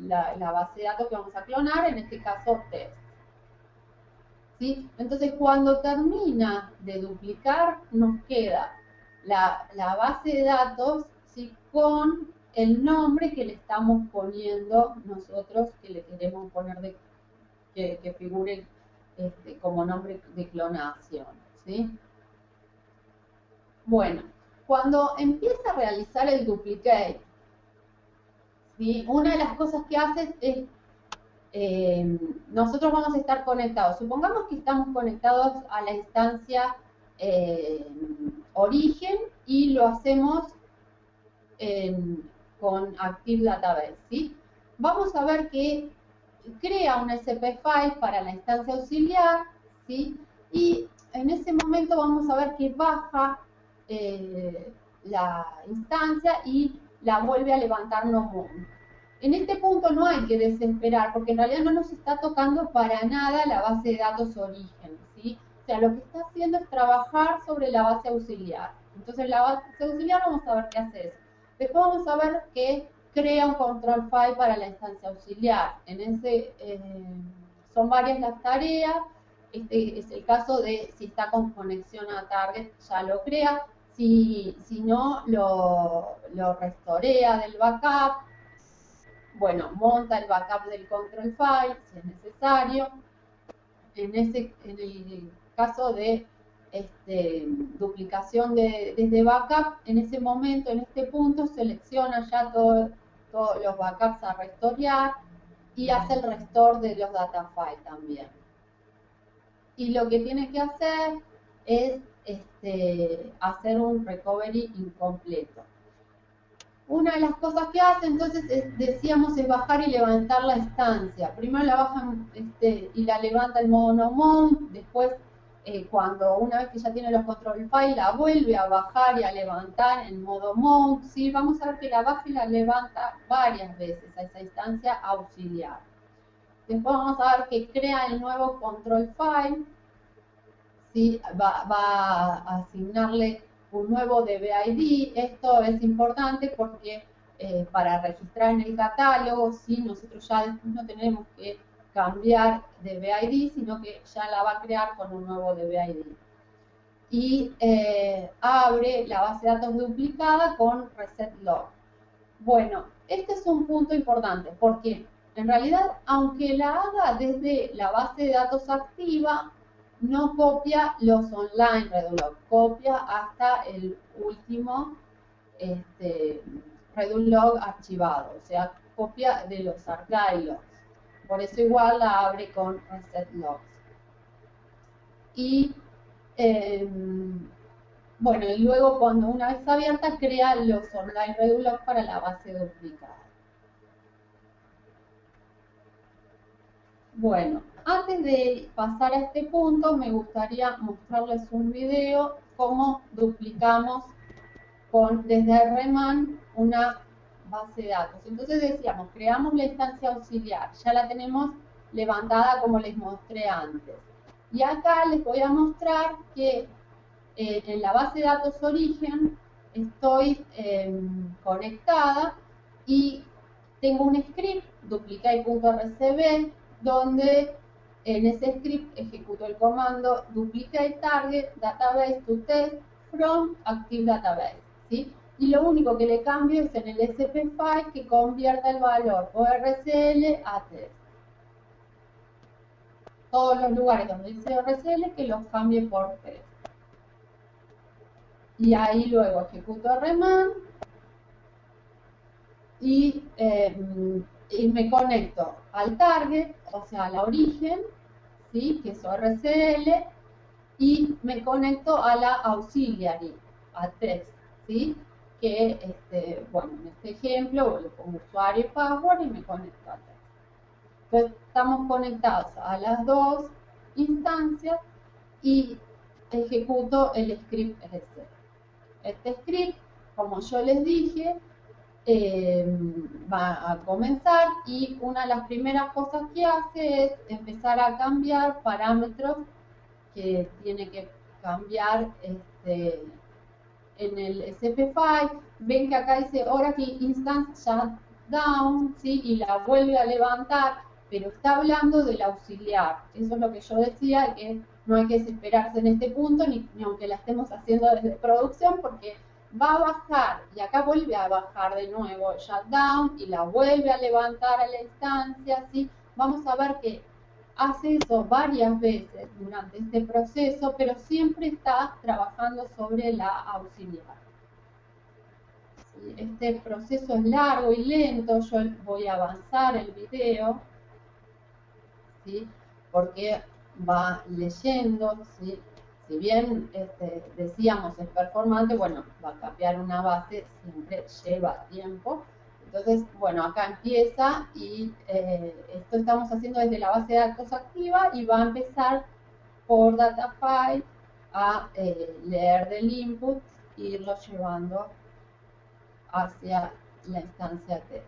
la base de datos que vamos a clonar, en este caso test. ¿Sí? Entonces, cuando termina de duplicar, nos queda la base de datos, ¿sí? Con el nombre que le estamos poniendo nosotros, que le queremos poner que figure como nombre de clonación. ¿Sí? Bueno, cuando empieza a realizar el duplicate, ¿sí? Una de las cosas que hace es nosotros vamos a estar conectados. Supongamos que estamos conectados a la instancia origen y lo hacemos con Active Database, ¿sí? Vamos a ver que crea un SP file para la instancia auxiliar, ¿sí? Y en ese momento vamos a ver que baja la instancia y la vuelve a levantar no mount. En este punto no hay que desesperar, porque en realidad no nos está tocando para nada la base de datos origen, ¿sí? O sea, lo que está haciendo es trabajar sobre la base auxiliar. Entonces, la base auxiliar vamos a ver qué hace eso. Después vamos a ver que crea un control file para la instancia auxiliar. En ese, son varias las tareas. Este es el caso de si está con conexión a target, ya lo crea. Si no, lo restorea del backup. Bueno, monta el backup del control file si es necesario. En el caso de duplicación desde backup, en ese momento, en este punto, selecciona ya todos los backups a restorear y hace el restore de los data files también. Y lo que tiene que hacer es hacer un recovery incompleto. Una de las cosas que hace entonces decíamos es bajar y levantar la instancia. Primero la bajan y la levanta en modo no mount, después cuando una vez que ya tiene los control files la vuelve a bajar y a levantar en modo mount. ¿Sí? Vamos a ver que la baja y la levanta varias veces a esa instancia auxiliar. Después vamos a ver que crea el nuevo control file, ¿sí? va a asignarle un nuevo DBID. Esto es importante porque para registrar en el catálogo, ¿sí? Nosotros ya después no tenemos que cambiar DBID, sino que ya la va a crear con un nuevo DBID. Y abre la base de datos duplicada con reset log. Bueno, este es un punto importante porque en realidad, aunque la haga desde la base de datos activa, no copia los online Redulog, copia hasta el último Redulog archivado, o sea, copia de los archive logs. Por eso igual la abre con reset logs. Y bueno, y luego cuando una vez abierta crea los online Redulog para la base duplicada. Bueno, antes de pasar a este punto, me gustaría mostrarles un video cómo duplicamos con desde RMAN una base de datos. Entonces decíamos, creamos la instancia auxiliar, ya la tenemos levantada como les mostré antes. Y acá les voy a mostrar que en la base de datos origen estoy conectada y tengo un script, duplicate.rcb, donde en ese script ejecuto el comando duplicate target database to test from active database, ¿sí? Y lo único que le cambio es en el SP file que convierta el valor ORCL a test. Todos los lugares donde dice ORCL que los cambie por test. Y ahí luego ejecuto RMAN y me conecto al target, o sea, al origen, ¿sí? Que es ORCL, y me conecto a la auxiliary, a test, ¿sí? Que, bueno, en este ejemplo le pongo usuario y password y me conecto a test. Entonces, estamos conectados a las dos instancias y ejecuto el script ese. Este script, como yo les dije, va a comenzar y una de las primeras cosas que hace es empezar a cambiar parámetros que tiene que cambiar en el SP file. Ven que acá dice Oracle Instance Shutdown, ¿sí? Y la vuelve a levantar, pero está hablando del auxiliar. Eso es lo que yo decía, que no hay que desesperarse en este punto, ni aunque la estemos haciendo desde producción, porque va a bajar, y acá vuelve a bajar de nuevo Shutdown, y la vuelve a levantar a la instancia, ¿sí? Vamos a ver que hace eso varias veces durante este proceso, pero siempre está trabajando sobre la auxiliar. Este proceso es largo y lento, yo voy a avanzar el video, ¿sí? Porque va leyendo, ¿sí? Si bien decíamos es performante, bueno, va a cambiar una base, siempre lleva tiempo. Entonces, bueno, acá empieza y esto estamos haciendo desde la base de datos activa y va a empezar por data file a leer del input e irlo llevando hacia la instancia test.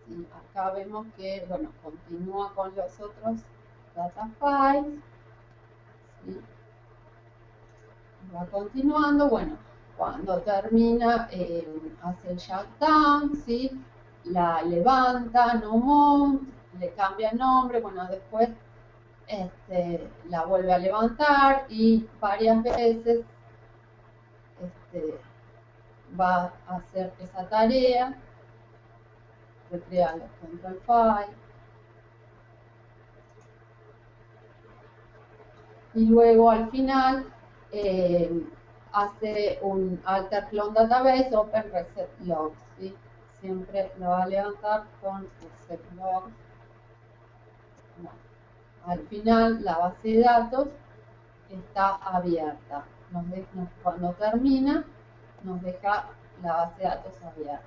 Y acá vemos que, bueno, continúa con los otros data files. ¿Sí? Va continuando, bueno, cuando termina, hace el shutdown, ¿sí? La levanta, no mount, le cambia el nombre, bueno, después la vuelve a levantar y varias veces va a hacer esa tarea, recrea los control file, y luego al final hace un alter clone database open reset logs, ¿sí? Siempre lo va a levantar con reset logs. Bueno, al final la base de datos está abierta. Cuando termina, nos deja la base de datos abierta.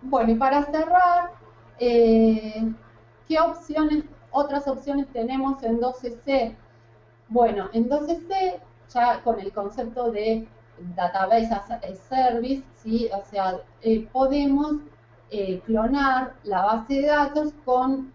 Bueno, y para cerrar, ¿qué opciones, otras opciones tenemos en 12C? Bueno, en 12C, ya con el concepto de Database as a Service, ¿sí? O sea, podemos clonar la base de datos con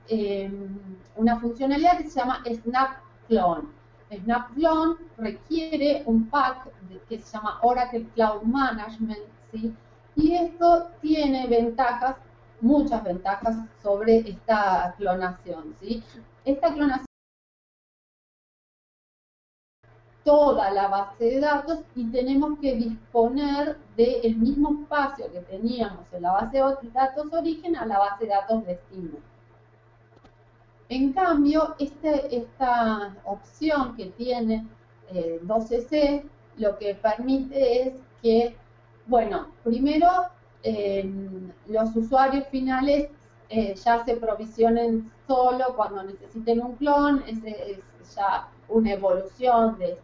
una funcionalidad que se llama Snap Clone. Snap Clone requiere un pack que se llama Oracle Cloud Management, ¿sí? Y esto tiene ventajas, muchas ventajas sobre esta clonación, ¿sí? Esta clonación toda la base de datos y tenemos que disponer del mismo espacio que teníamos en la base de datos origen a la base de datos destino. En cambio, esta opción que tiene 12C lo que permite es que, bueno, primero los usuarios finales ya se provisionen solo cuando necesiten un clon. Ese es ya una evolución de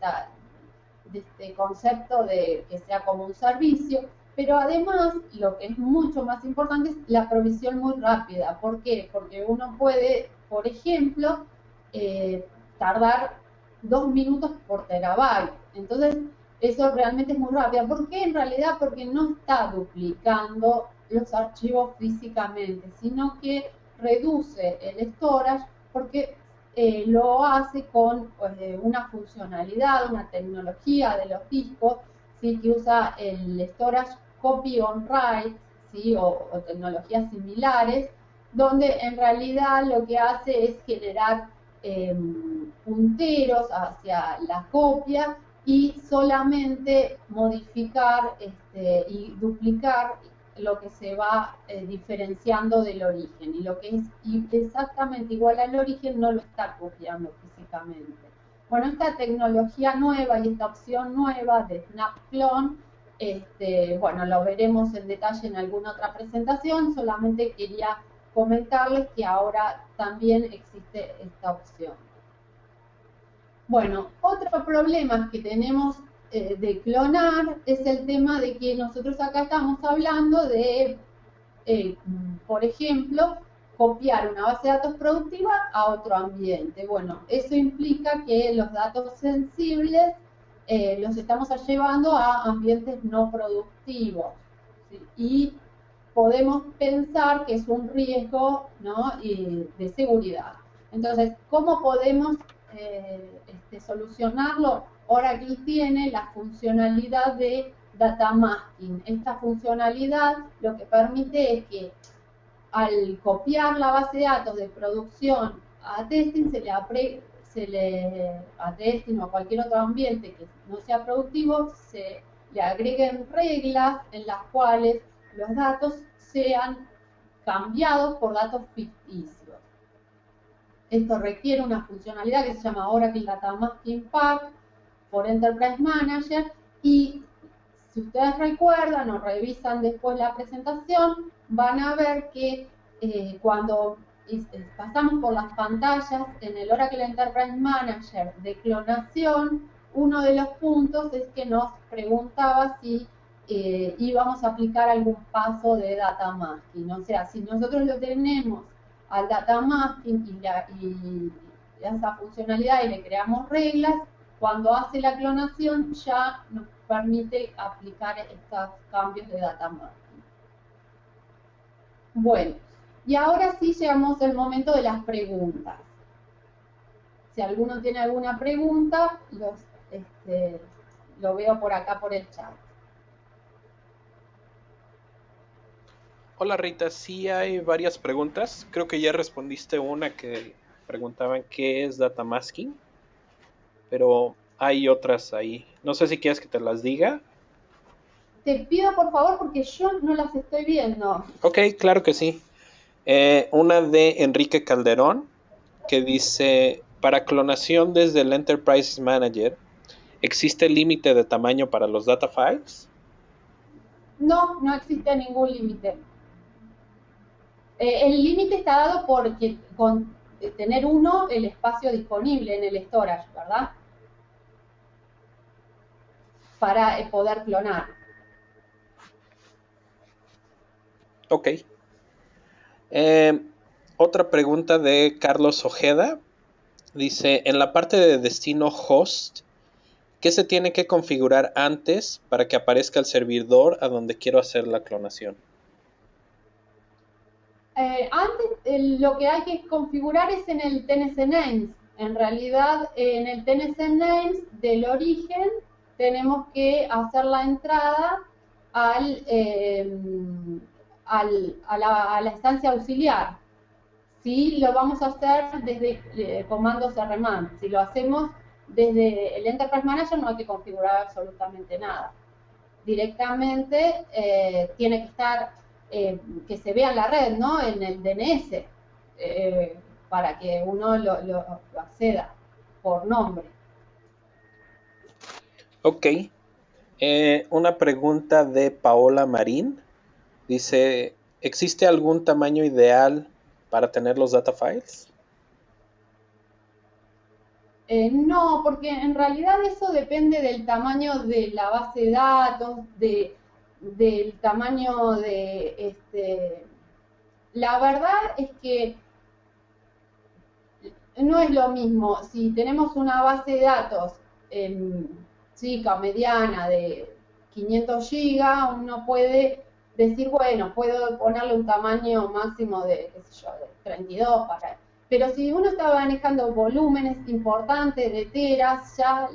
este concepto de que sea como un servicio, pero además lo que es mucho más importante es la provisión muy rápida. ¿Por qué? Porque uno puede, por ejemplo, tardar 2 minutos por terabyte. Entonces, eso realmente es muy rápido. ¿Por qué? En realidad porque no está duplicando los archivos físicamente, sino que reduce el storage porque lo hace con una funcionalidad, una tecnología de los discos, ¿sí? Que usa el storage copy on write, ¿sí? o tecnologías similares, donde en realidad lo que hace es generar punteros hacia la copia y solamente modificar y duplicar lo que se va diferenciando del origen, y lo que es exactamente igual al origen no lo está copiando físicamente. Bueno, esta tecnología nueva y esta opción nueva de Snap Clone, bueno, lo veremos en detalle en alguna otra presentación. Solamente quería comentarles que ahora también existe esta opción. Bueno, otro problema que tenemos de clonar es el tema de que nosotros acá estamos hablando de, por ejemplo, copiar una base de datos productiva a otro ambiente. Bueno, eso implica que los datos sensibles los estamos llevando a ambientes no productivos, ¿sí? Y podemos pensar que es un riesgo, ¿no? de seguridad. Entonces, ¿cómo podemos solucionarlo? Oracle tiene la funcionalidad de data masking. Esta funcionalidad lo que permite es que al copiar la base de datos de producción a testing, a testing o a cualquier otro ambiente que no sea productivo, se le agreguen reglas en las cuales los datos sean cambiados por datos ficticios. Esto requiere una funcionalidad que se llama Oracle Data Masking Pack por Enterprise Manager, y si ustedes recuerdan o revisan después la presentación, van a ver que cuando pasamos por las pantallas en el Oracle Enterprise Manager de clonación, uno de los puntos es que nos preguntaba si íbamos a aplicar algún paso de data masking. O sea, si nosotros lo tenemos al data masking y esa funcionalidad y le creamos reglas, cuando hace la clonación ya nos permite aplicar estos cambios de data masking. Bueno, y ahora sí llegamos al momento de las preguntas. Si alguno tiene alguna pregunta, lo veo por acá por el chat. Hola Rita, sí hay varias preguntas. Creo que ya respondiste una que preguntaban qué es data masking, pero hay otras ahí. No sé si quieres que te las diga. Te pido por favor porque yo no las estoy viendo. Ok, claro que sí. Una de Enrique Calderón que dice, para clonación desde el Enterprise Manager, ¿existe límite de tamaño para los data files? No, no existe ningún límite. El límite está dado porque con tener el espacio disponible en el storage, ¿verdad? Para poder clonar. Ok. Otra pregunta de Carlos Ojeda. Dice, en la parte de destino host, ¿qué se tiene que configurar antes para que aparezca el servidor a donde quiero hacer la clonación? Antes lo que hay que configurar es en el TNC Names. En realidad, en el TNC Names del origen tenemos que hacer la entrada a la instancia auxiliar. Si lo vamos a hacer desde comandos rman, si lo hacemos desde el Enterprise Manager no hay que configurar absolutamente nada. Directamente tiene que estar, que se vea en la red, ¿no? En el DNS, para que uno lo acceda por nombre. Ok. Una pregunta de Paola Marín. Dice, ¿existe algún tamaño ideal para tener los data files? No, porque en realidad eso depende del tamaño de la base de datos, del tamaño de, la verdad es que no es lo mismo si tenemos una base de datos chica o mediana de 500 gigas, uno puede decir, bueno, puedo ponerle un tamaño máximo de, qué sé yo, de 32 para... Pero si uno está manejando volúmenes importantes de teras, ya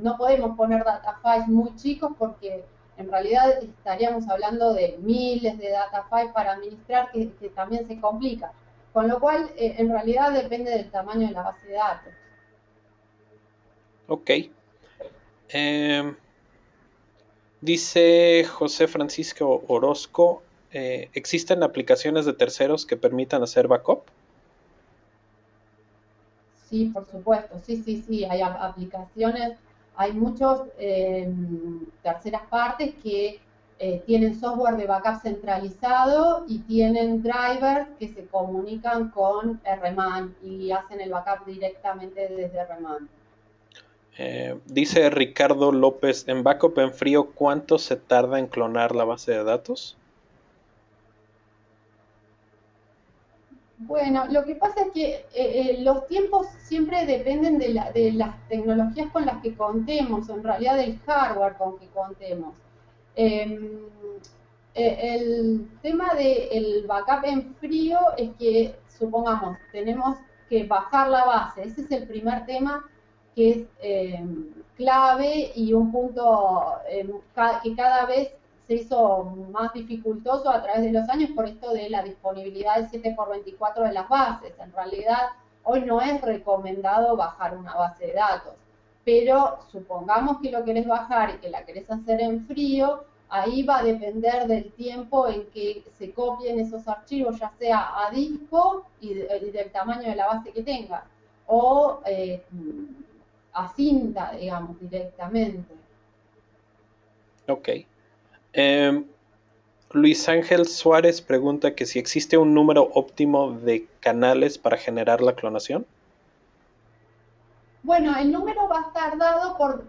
no podemos poner data files muy chicos porque en realidad estaríamos hablando de miles de data files para administrar que también se complica. Con lo cual, en realidad depende del tamaño de la base de datos. Ok. Dice José Francisco Orozco, ¿existen aplicaciones de terceros que permitan hacer backup? Sí, por supuesto, sí, hay aplicaciones, hay muchos terceras partes que tienen software de backup centralizado y tienen drivers que se comunican con RMAN y hacen el backup directamente desde RMAN. Dice Ricardo López, en backup en frío, ¿cuánto se tarda en clonar la base de datos? Bueno, lo que pasa es que los tiempos siempre dependen de las tecnologías con las que contemos, en realidad del hardware con que contemos. Eh, el tema del backup en frío es que, supongamos, tenemos que bajar la base. Ese es el primer tema que es clave y un punto que cada vez se hizo más dificultoso a través de los años por esto de la disponibilidad del 7x24 de las bases. En realidad, hoy no es recomendado bajar una base de datos, pero supongamos que lo querés bajar y que la querés hacer en frío, ahí va a depender del tiempo en que se copien esos archivos, ya sea a disco y del tamaño de la base que tenga, o a cinta, digamos, directamente. Ok. Luis Ángel Suárez pregunta que si existe un número óptimo de canales para generar la clonación. Bueno, el número va a estar dado por,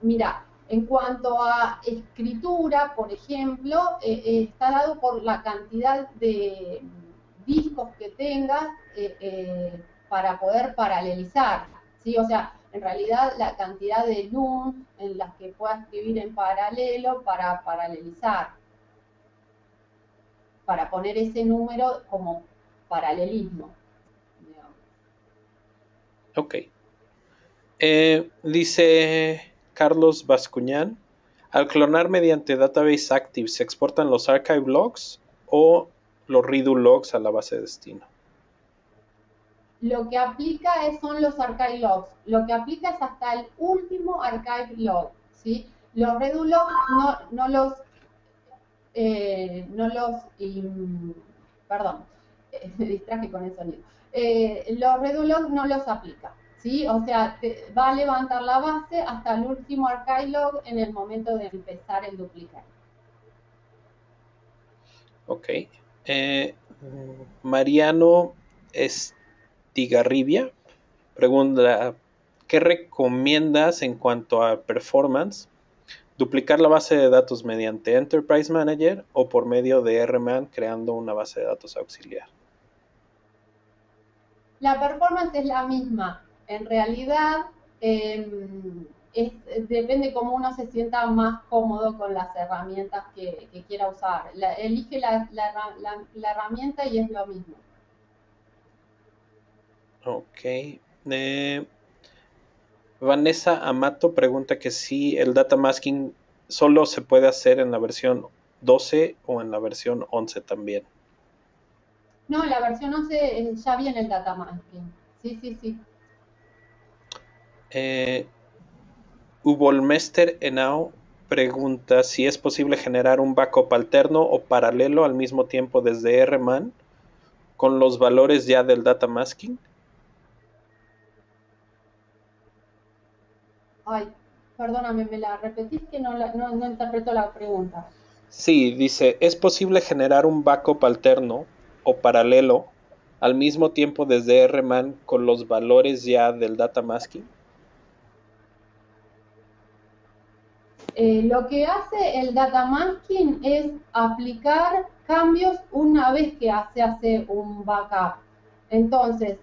mira, en cuanto a escritura, por ejemplo, está dado por la cantidad de discos que tengas para poder paralelizar, ¿sí? O sea, en realidad la cantidad de LUN en las que pueda escribir en paralelo para paralelizar, para poner ese número como paralelismo, digamos. Ok. Dice Carlos Bascuñán, al clonar mediante Database Active, ¿se exportan los archive logs o los redo logs a la base de destino? Lo que aplica son los archive logs. Lo que aplica es hasta el último archive log, ¿sí? Los redo logs no los, perdón, me distraje con el sonido. Los redo logs no los aplica, ¿sí? O sea, va a levantar la base hasta el último archive log en el momento de empezar el duplicate. Ok. Mariano Estigarribia pregunta, ¿qué recomiendas en cuanto a performance? ¿Duplicar la base de datos mediante Enterprise Manager o por medio de RMAN creando una base de datos auxiliar? La performance es la misma. En realidad, depende cómo uno se sienta más cómodo con las herramientas que quiera usar. Elige la herramienta y es lo mismo. Ok. Vanessa Amato pregunta que si el data masking solo se puede hacer en la versión 12 o en la versión 11 también. No, la versión 11 ya viene el data masking. Sí. Ubolmester Enao pregunta si es posible generar un backup alterno o paralelo al mismo tiempo desde RMAN con los valores ya del data masking. Ay, perdóname, me la repetís que no interpreto la pregunta. Sí, dice, ¿es posible generar un backup alterno o paralelo al mismo tiempo desde RMAN con los valores ya del data masking? Lo que hace el data masking es aplicar cambios una vez que se hace un backup. Entonces,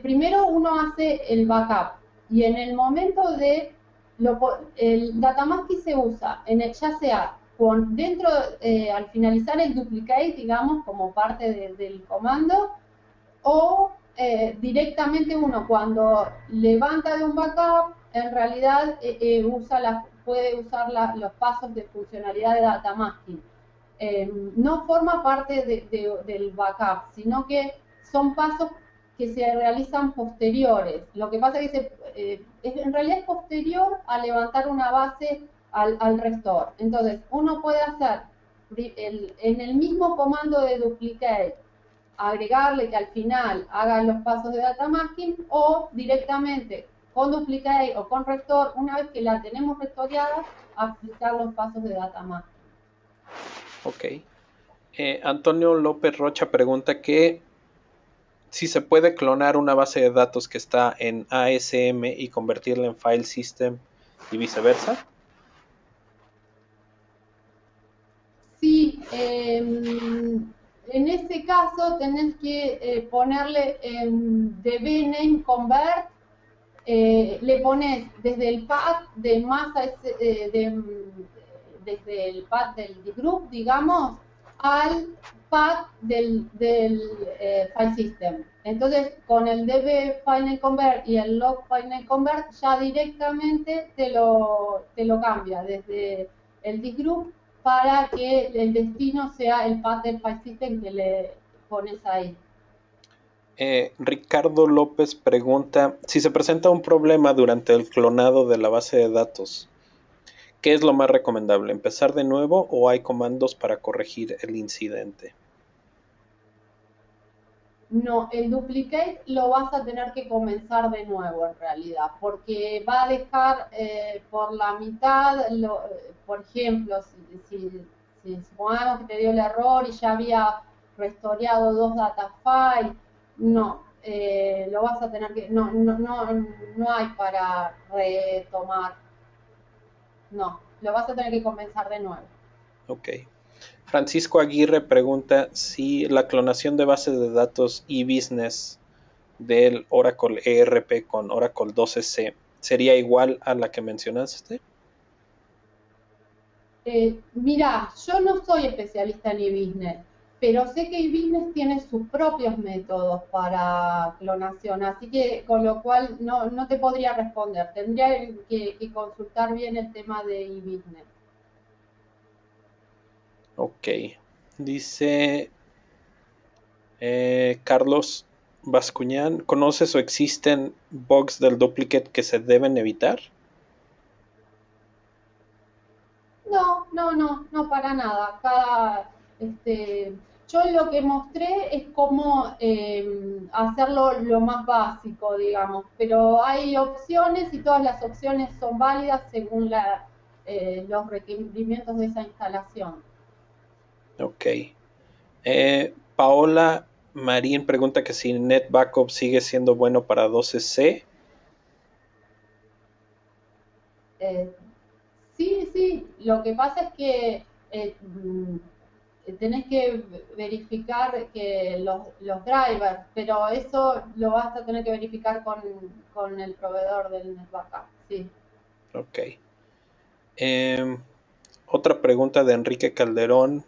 primero uno hace el backup y en el momento de el data masking se usa ya sea dentro al finalizar el duplicate, digamos, como parte del comando, o directamente uno cuando levanta de un backup, en realidad puede usar los pasos de funcionalidad de data masking. No forma parte del backup, sino que son pasos que se realizan posteriores. Lo que pasa es que en realidad es posterior a levantar una base al restore. Entonces, uno puede hacer en el mismo comando de duplicate agregarle que al final hagan los pasos de data masking o directamente con duplicate o con restore, una vez que la tenemos restoreada, aplicar los pasos de data masking. Ok. Antonio López Rocha pregunta que si se puede clonar una base de datos que está en ASM y convertirla en file system y viceversa. Sí, en ese caso tenés que ponerle dbname convert, le pones desde el path de masa, desde el path del group, digamos, al path del file system. Entonces, con el db final convert y el log final convert, ya directamente te lo cambia desde el digroup para que el destino sea el path del file system que le pones ahí. Ricardo López pregunta si se presenta un problema durante el clonado de la base de datos. ¿Qué es lo más recomendable? ¿Empezar de nuevo o hay comandos para corregir el incidente? No, el duplicate lo vas a tener que comenzar de nuevo en realidad, porque va a dejar por la mitad, por ejemplo, si supongamos que te dio el error y ya había restoreado 2 data files, no, lo vas a tener que, no hay para retomar, no, lo vas a tener que comenzar de nuevo. Ok. Francisco Aguirre pregunta si la clonación de bases de datos e-business del Oracle ERP con Oracle 12c sería igual a la que mencionaste. Mira, yo no soy especialista en e-business, pero sé que e-business tiene sus propios métodos para clonación, así que con lo cual no te podría responder. Tendría que consultar bien el tema de e-business. Ok. Dice Carlos Bascuñán, ¿conoces o existen bugs del duplicate que se deben evitar? No, para nada. Yo lo que mostré es cómo hacerlo lo más básico, digamos, pero hay opciones y todas las opciones son válidas según los requerimientos de esa instalación. Ok. Paola Marín pregunta que si NetBackup sigue siendo bueno para 12c. Eh, sí, lo que pasa es que tenés que verificar que los drivers, pero eso lo vas a tener que verificar con el proveedor del NetBackup, sí. Ok. Otra pregunta de Enrique Calderón.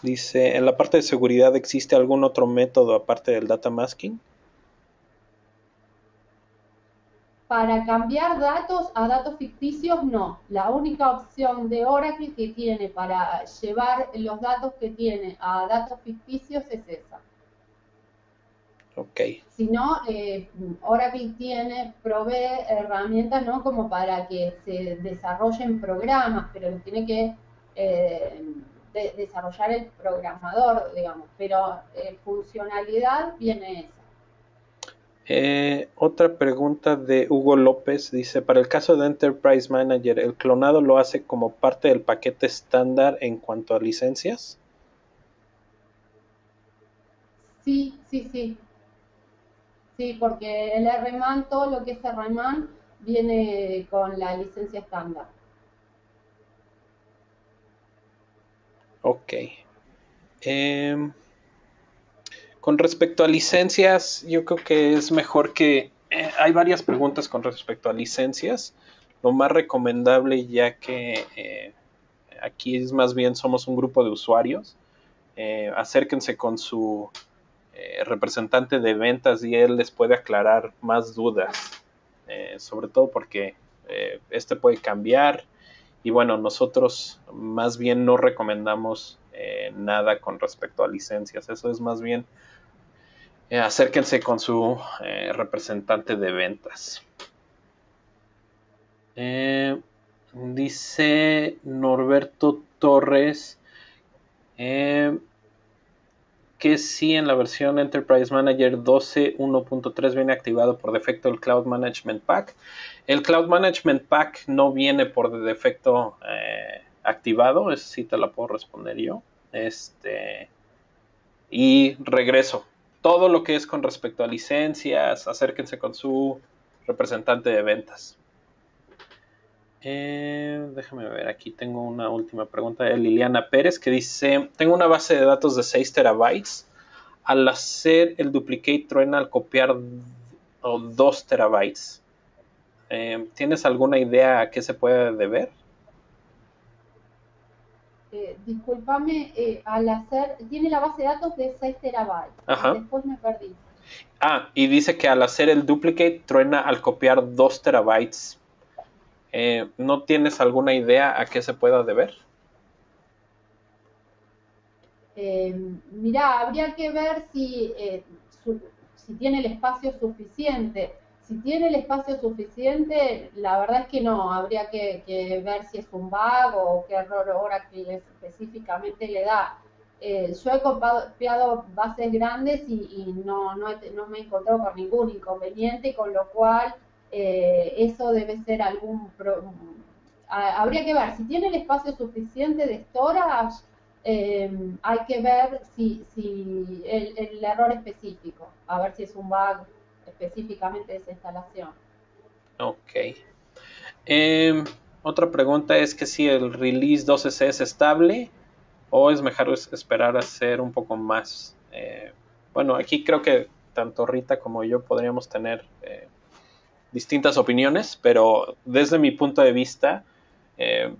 Dice, ¿en la parte de seguridad existe algún otro método aparte del data masking? Para cambiar datos a datos ficticios, no. La única opción de Oracle que tiene para llevar los datos que tiene a datos ficticios es esa. Ok. Si no, Oracle provee herramientas, ¿no? Como para que se desarrollen programas, pero los tiene que desarrollar el programador, digamos. Pero funcionalidad viene esa. Otra pregunta de Hugo López dice, para el caso de Enterprise Manager, ¿el clonado lo hace como parte del paquete estándar en cuanto a licencias? Sí, sí, sí, sí, porque el RMAN, todo lo que es RMAN, viene con la licencia estándar. Ok. Em, con respecto a licencias, yo creo que es mejor que... hay varias preguntas con respecto a licencias. Lo más recomendable, ya que aquí es más bien somos un grupo de usuarios, acérquense con su representante de ventas y él les puede aclarar más dudas, sobre todo porque este puede cambiar y bueno, nosotros más bien no recomendamos nada con respecto a licencias, eso es más bien acérquense con su representante de ventas. Dice Norberto Torres que si en la versión Enterprise Manager 12.1.3 viene activado por defecto el Cloud Management Pack. El Cloud Management Pack no viene por defecto activado, eso sí te lo puedo responder yo. Y regreso. Todo lo que es con respecto a licencias, acérquense con su representante de ventas. Déjame ver, aquí tengo una última pregunta de Liliana Pérez que dice, tengo una base de datos de 6 terabytes. Al hacer el duplicate truena al copiar 2 terabytes. ¿Tienes alguna idea a qué se puede deber? Discúlpame, al hacer, tiene la base de datos de 6 terabytes, Ajá. después me perdí. Y dice que al hacer el duplicate truena al copiar 2 terabytes. ¿No tienes alguna idea a qué se pueda deber? Mirá, habría que ver si tiene el espacio suficiente. Si tiene el espacio suficiente, la verdad es que no, habría que ver si es un bug o qué error Oracle específicamente le da. Yo he copiado bases grandes y no me he encontrado con ningún inconveniente, con lo cual eso debe ser habría que ver si tiene el espacio suficiente de storage. Hay que ver si el error específico, a ver si es un bug específicamente de esa instalación. Ok. Eh, Otra pregunta es que si el release 12C es estable o es mejor esperar a ser un poco más. Bueno, aquí creo que tanto Rita como yo podríamos tener distintas opiniones, pero desde mi punto de vista, eh,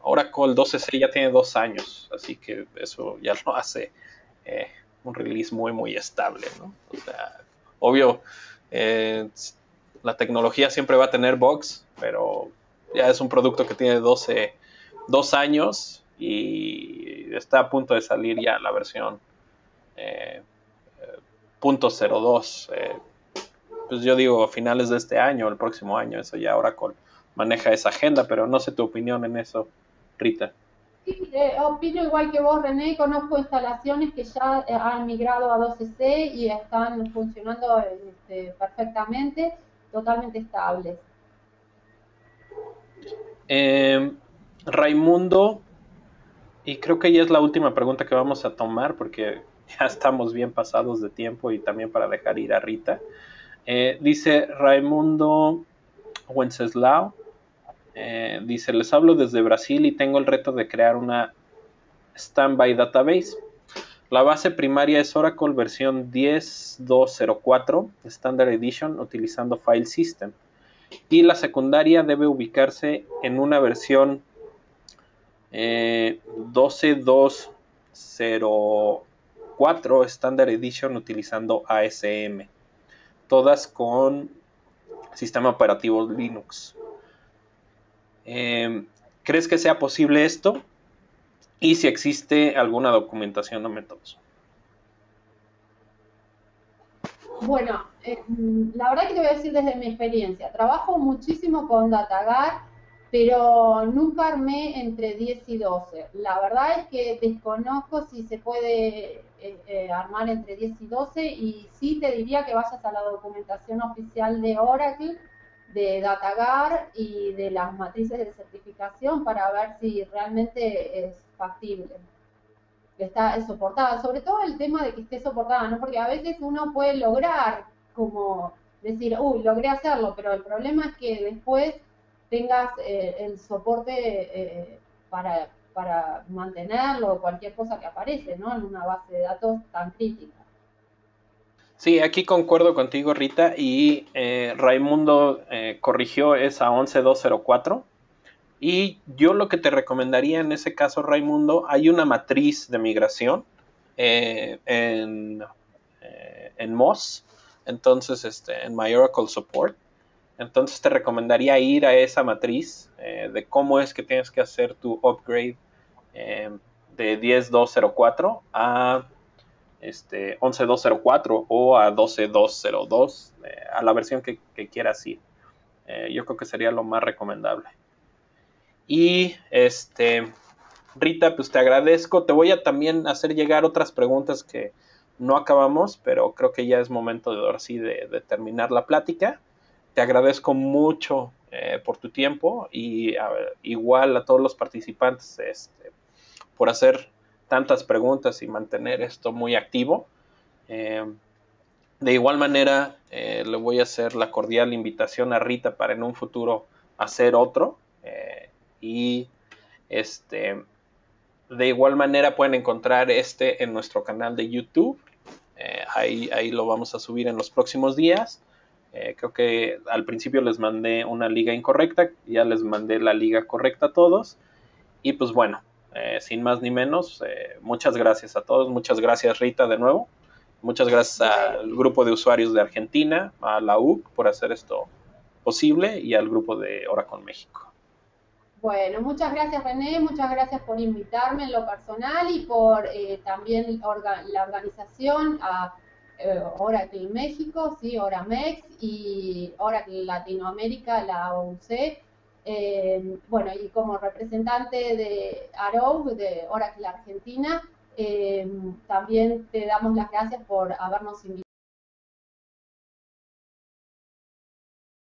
Oracle 12C ya tiene 2 años, así que eso ya lo hace eh, un release muy, muy estable, ¿no? O sea, obvio, eh, la tecnología siempre va a tener bugs, pero ya es un producto que tiene 2 años y está a punto de salir ya la versión eh, .02. Pues yo digo a finales de este año, el próximo año, eso ya Oracle maneja esa agenda, pero no sé tu opinión en eso, Rita. Sí, opino igual que vos, René, conozco instalaciones que ya han migrado a 12C y están funcionando perfectamente, totalmente estables. Eh, Raimundo, y creo que ya es la última pregunta que vamos a tomar porque ya estamos bien pasados de tiempo y también para dejar ir a Rita. Dice Raimundo Wenceslao, dice, les hablo desde Brasil y tengo el reto de crear una Standby Database. La base primaria es Oracle versión 10.204 Standard Edition utilizando File System. Y la secundaria debe ubicarse en una versión 12.204 Standard Edition utilizando ASM. Todas con sistema operativo Linux. ¿Crees que sea posible esto? Y si existe alguna documentación o métodos. Bueno, la verdad que te voy a decir desde mi experiencia, trabajo muchísimo con DataGuard, pero nunca armé entre 10 y 12. La verdad es que desconozco si se puede armar entre 10 y 12, y sí te diría que vayas a la documentación oficial de Oracle, de DataGuard y de las matrices de certificación para ver si realmente es factible, está soportada, sobre todo el tema de que esté soportada, ¿no? Porque a veces uno puede lograr como decir, uy, logré hacerlo, pero el problema es que después tengas el soporte para mantenerlo o cualquier cosa que aparece, ¿no? En una base de datos tan crítica. Sí, aquí concuerdo contigo, Rita, y Raimundo corrigió esa 11204. Y yo lo que te recomendaría en ese caso, Raimundo, hay una matriz de migración eh, en, en MOS, entonces en My Oracle Support. Entonces te recomendaría ir a esa matriz de cómo es que tienes que hacer tu upgrade de 10.204 a 11.204 o a 12.202, a la versión que quieras ir. Yo creo que sería lo más recomendable. Y Rita, pues te agradezco. Te voy a también hacer llegar otras preguntas que no acabamos, pero creo que ya es momento de ahora sí de terminar la plática. Te agradezco mucho por tu tiempo y igual a todos los participantes por hacer tantas preguntas y mantener esto muy activo. De igual manera, le voy a hacer la cordial invitación a Rita para en un futuro hacer otro. Y de igual manera pueden encontrar en nuestro canal de YouTube. Ahí lo vamos a subir en los próximos días. Creo que al principio les mandé una liga incorrecta, ya les mandé la liga correcta a todos. Y pues bueno, sin más ni menos, muchas gracias a todos, muchas gracias Rita de nuevo, muchas gracias al grupo de usuarios de Argentina, a la UC por hacer esto posible y al grupo de Oracle México. Bueno, muchas gracias René, muchas gracias por invitarme en lo personal y por también la organización a Oracle México, sí, Oramex, y Oracle Latinoamérica, la OUC. Bueno, y como representante de Arrow, de Oracle Argentina, también te damos las gracias por habernos invitado.